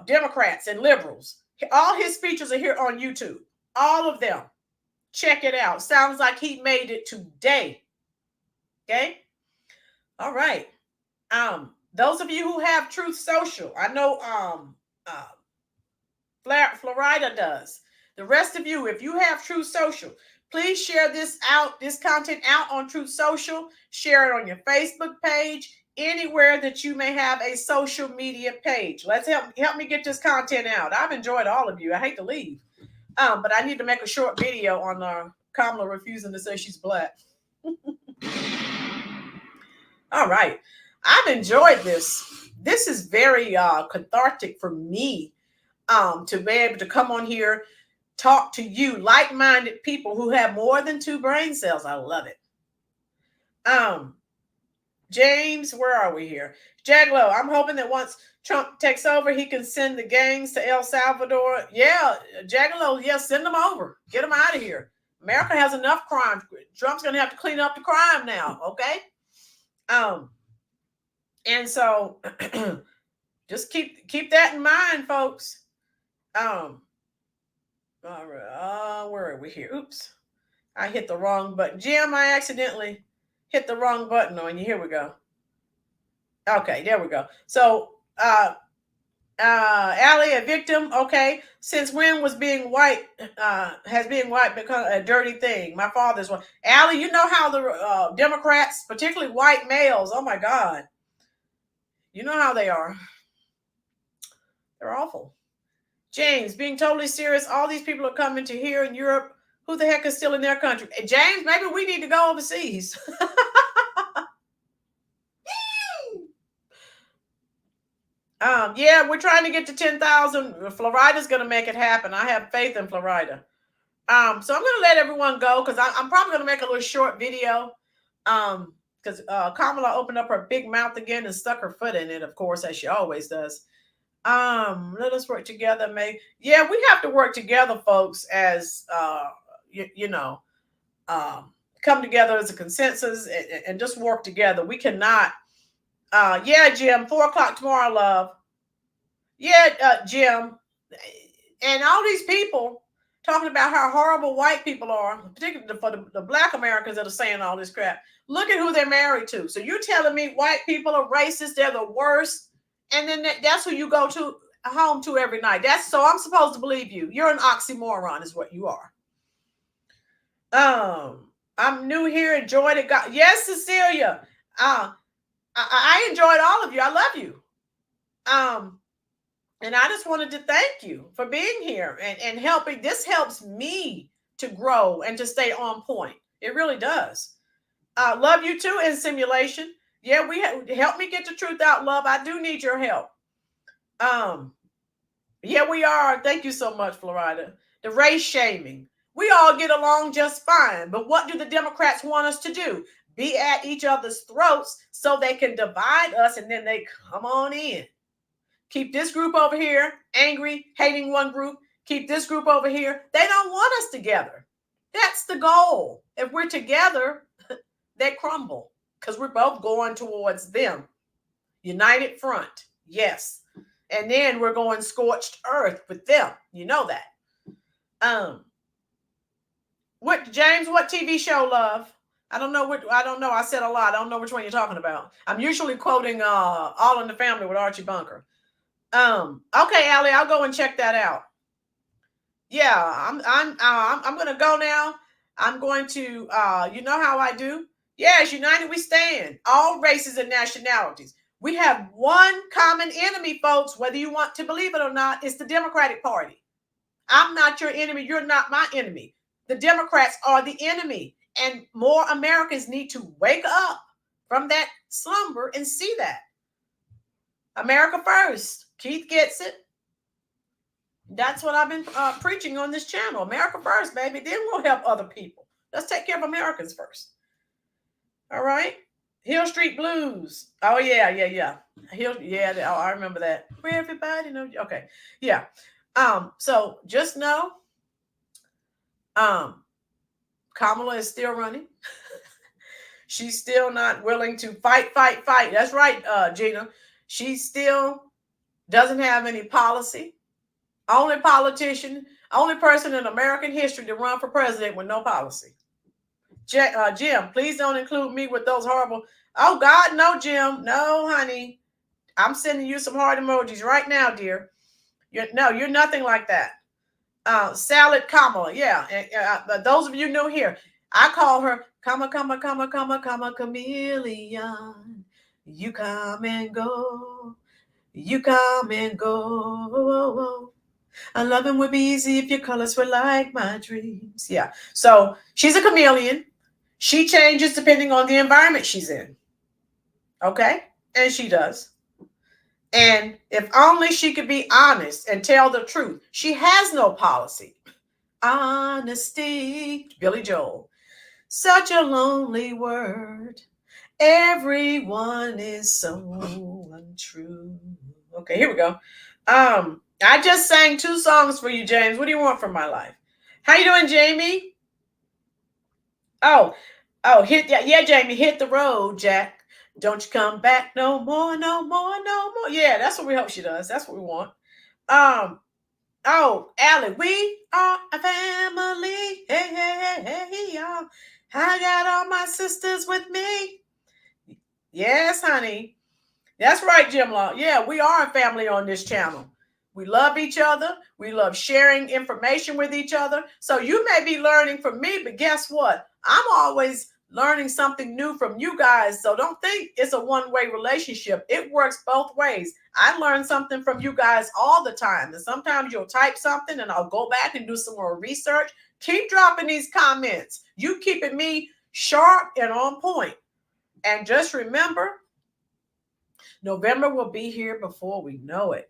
Democrats and liberals. All his speeches are here on YouTube. All of them. Check it out. Sounds like he made it today. Okay? All right. Those of you who have Truth Social, I know Florida does. The rest of you, if you have Truth Social, please share this content out on Truth Social. Share it on your Facebook page, anywhere that you may have a social media page. Let's help me get this content out. I've enjoyed all of you. I hate to leave, but I need to make a short video on Kamala refusing to say she's Black. All right. I've enjoyed this. This is very cathartic for me to be able to come on here, talk to you, like-minded people who have more than 2 brain cells. I love it. James, where are we here? Jaglo, I'm hoping that once Trump takes over, he can send the gangs to El Salvador. Yeah, Jaglo, yeah, send them over. Get them out of here. America has enough crime. Trump's going to have to clean up the crime now. Okay. And so just keep that in mind, folks. All right. Where are we here? Oops. I hit the wrong button. Jim, I accidentally hit the wrong button on you. Here we go. Okay, there we go. So, Allie, a victim. Okay. Since when was being white, has being white become a dirty thing? My father's one. Allie, you know how the Democrats, particularly white males, oh my God. You know how they are. They're awful. James, being totally serious, all these people are coming to here in Europe. Who the heck is still in their country? Hey, James, maybe we need to go overseas. Yeah, we're trying to get to 10,000. Florida's going to make it happen. I have faith in Florida. So I'm going to let everyone go because I'm probably going to make a little short video. Because Kamala opened up her big mouth again and stuck her foot in it, of course, as she always does. Let us work together, May. Yeah, we have to work together, folks, as come together as a consensus and just work together. We cannot. Yeah, Jim, 4:00 tomorrow, love. Yeah, Jim, and all these people talking about how horrible white people are, particularly for the Black Americans that are saying all this crap. Look at who they're married to. So you're telling me white people are racist? They're the worst. And then that's who you go to home to every night. That's so I'm supposed to believe you. You're an oxymoron is what you are. I'm new here. Enjoyed it. Yes, Cecilia. I enjoyed all of you. I love you. And I just wanted to thank you for being here and helping. This helps me to grow and to stay on point. It really does. Love you too in simulation. Yeah, help me get the truth out, love. I do need your help. Yeah, we are. Thank you so much, Florida. The race shaming. We all get along just fine. But what do the Democrats want us to do? Be at each other's throats so they can divide us and then they come on in. Keep this group over here angry, hating one group. Keep this group over here. They don't want us together. That's the goal. If we're together, they crumble because we're both going towards them. United front. Yes. And then we're going scorched earth with them. You know that. James, what TV show, love? I don't know. I said a lot. I don't know which one you're talking about. I'm usually quoting All in the Family with Archie Bunker. Okay, Allie, I'll go and check that out. Yeah, I'm gonna go now. I'm going to you know how I do. Yes, united we stand. All races and nationalities. We have one common enemy, folks, whether you want to believe it or not. It's the Democratic Party. I'm not your enemy. You're not my enemy. The Democrats are the enemy. And more Americans need to wake up from that slumber and see that. America first. Keith gets it. That's what I've been preaching on this channel. America first, baby. Then we'll help other people. Let's take care of Americans first. All right. Hill Street Blues. Oh, yeah. I remember that. Where everybody knows. Okay. Yeah. So just know, Kamala is still running. She's still not willing to fight. That's right, Gina. She still doesn't have any policy. Only person in American history to run for president with no policy. Jim, please don't include me with those horrible. Oh, God, no, Jim. No, honey. I'm sending you some heart emojis right now, dear. You're nothing like that. Salad Kamala. Yeah. Those of you new here, I call her come, chameleon. You come and go. You come and go. A loving would be easy if your colors were like my dreams. Yeah. So she's a chameleon. She changes depending on the environment she's in. Okay? And she does. And if only she could be honest and tell the truth. She has no policy. Honesty. Billy Joel. Such a lonely word. Everyone is so untrue. Okay, here we go. I just sang 2 songs for you, James. What do you want from my life? How you doing, Jamie? Hit that. Yeah, Jamie, hit the road, Jack. Don't you come back no more, no more, no more. Yeah, that's what we hope she does. That's what we want. Allie, we are a family. Hey, hey, hey, hey, y'all. I got all my sisters with me. Yes, honey. That's right, Jim Law. Yeah, we are a family on this channel. We love each other. We love sharing information with each other. So you may be learning from me, but guess what? I'm always learning something new from you guys. So don't think it's a one-way relationship. It works both ways. I learn something from you guys all the time. And sometimes you'll type something and I'll go back and do some more research. Keep dropping these comments. You keeping me sharp and on point. And just remember, November will be here before we know it.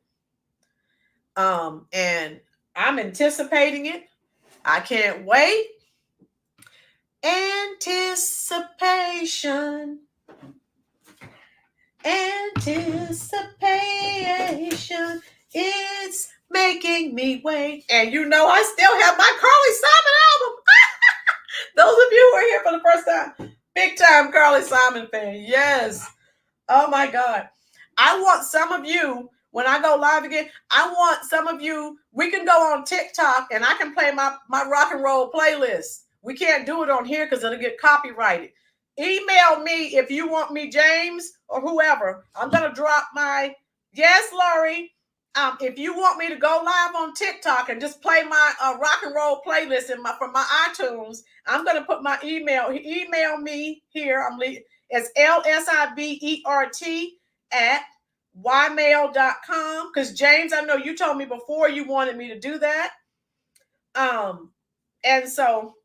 And I'm anticipating it. I can't wait. Anticipation. It's making me wait. And you know, I still have my Carly Simon album. Those of you who are here for the first time, big time Carly Simon fan. Yes. Oh my God. I want some of you, when I go live again, I want some of you, we can go on TikTok and I can play my rock and roll playlist. We can't do it on here because it'll get copyrighted. Email me if you want me, James, or whoever. I'm going to drop my, yes, Laurie. If you want me to go live on TikTok and just play my rock and roll playlist from my iTunes, I'm going to put my email. Email me here. It's lsibert@ymail.com. Because James, I know you told me before you wanted me to do that. And so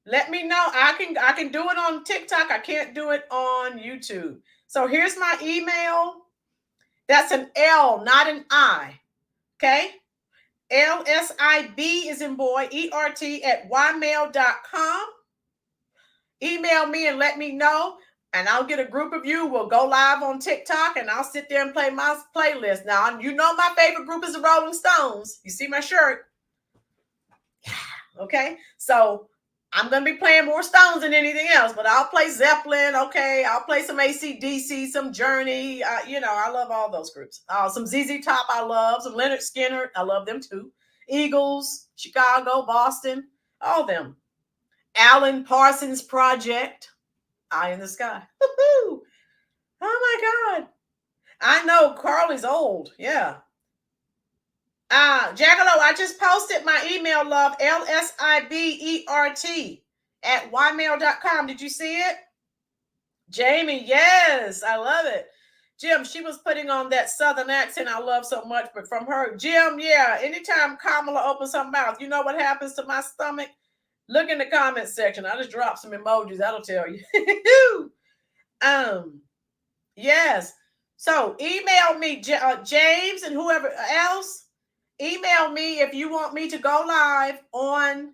let me know. I can do it on TikTok. I can't do it on YouTube. So here's my email. That's an L, not an I. Okay. LSIB is in boy, ERT@ymail.com. Email me and let me know. And I'll get a group of you. We'll go live on TikTok and I'll sit there and play my playlist. Now, you know my favorite group is the Rolling Stones. You see my shirt? Okay. So I'm going to be playing more Stones than anything else, but I'll play Zeppelin. Okay. I'll play some AC/DC, some Journey. I love all those groups. Some ZZ Top I love. Some Leonard Skinner. I love them too. Eagles, Chicago, Boston, all them. Alan Parsons Project. Eye in the Sky. Woo-hoo. Oh my God. I know Carly's old. Yeah. Jackalow, I just posted my email, love, LSIBERT@ymail.com. Did you see it? Jamie, yes, I love it. Jim, she was putting on that Southern accent I love so much, but from her, Jim, yeah, anytime Kamala opens her mouth, you know what happens to my stomach? Look in the comment section. I just dropped some emojis. That'll tell you. Yes. So email me, James, and whoever else. Email me if you want me to go live on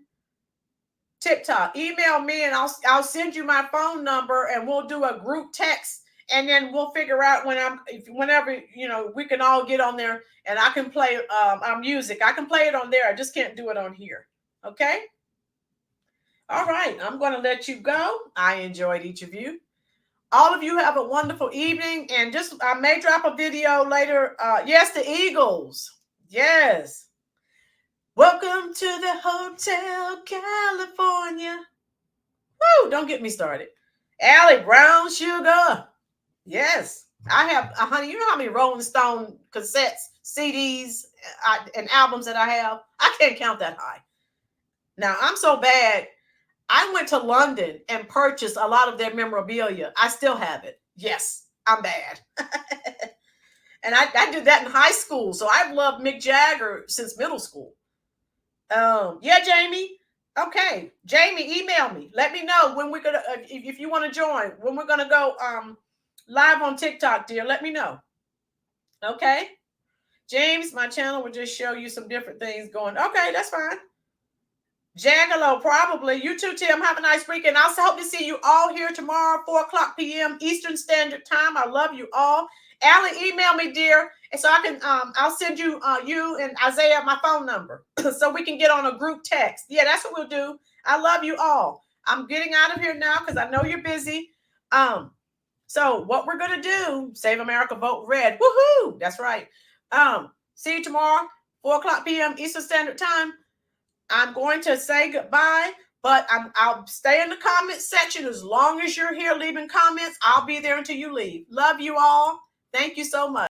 TikTok. Email me and I'll send you my phone number and we'll do a group text and then we'll figure out whenever we can all get on there and I can play our music. I can play it on there. I just can't do it on here. Okay. All right. I'm going to let you go. I enjoyed each of you. All of you have a wonderful evening and I may drop a video later. Yes, the Eagles. Yes. Welcome to the Hotel California. Woo, don't get me started. Allie Brown Sugar. Yes. I have, honey, you know how many Rolling Stone cassettes, CDs, and albums that I have? I can't count that high. Now, I'm so bad. I went to London and purchased a lot of their memorabilia. I still have it. Yes, I'm bad. And I did that in high school. So I've loved Mick Jagger since middle school. Yeah, Jamie. Okay. Jamie, email me. Let me know when we're going to, if you want to join, when we're going to go live on TikTok, dear, let me know. Okay. James, my channel will just show you some different things going. Okay, that's fine. Jagalo, probably. You too, Tim. Have a nice weekend. I also hope to see you all here tomorrow, 4:00 p.m. Eastern Standard Time. I love you all. Allie, email me, dear, and so I can. I'll send you you and Isaiah my phone number so we can get on a group text. Yeah, that's what we'll do. I love you all. I'm getting out of here now because I know you're busy. So what we're going to do, Save America, Vote Red. Woohoo! That's right. See you tomorrow, 4:00 p.m. Eastern Standard Time. I'm going to say goodbye, but I'll stay in the comment section as long as you're here leaving comments. I'll be there until you leave. Love you all. Thank you so much.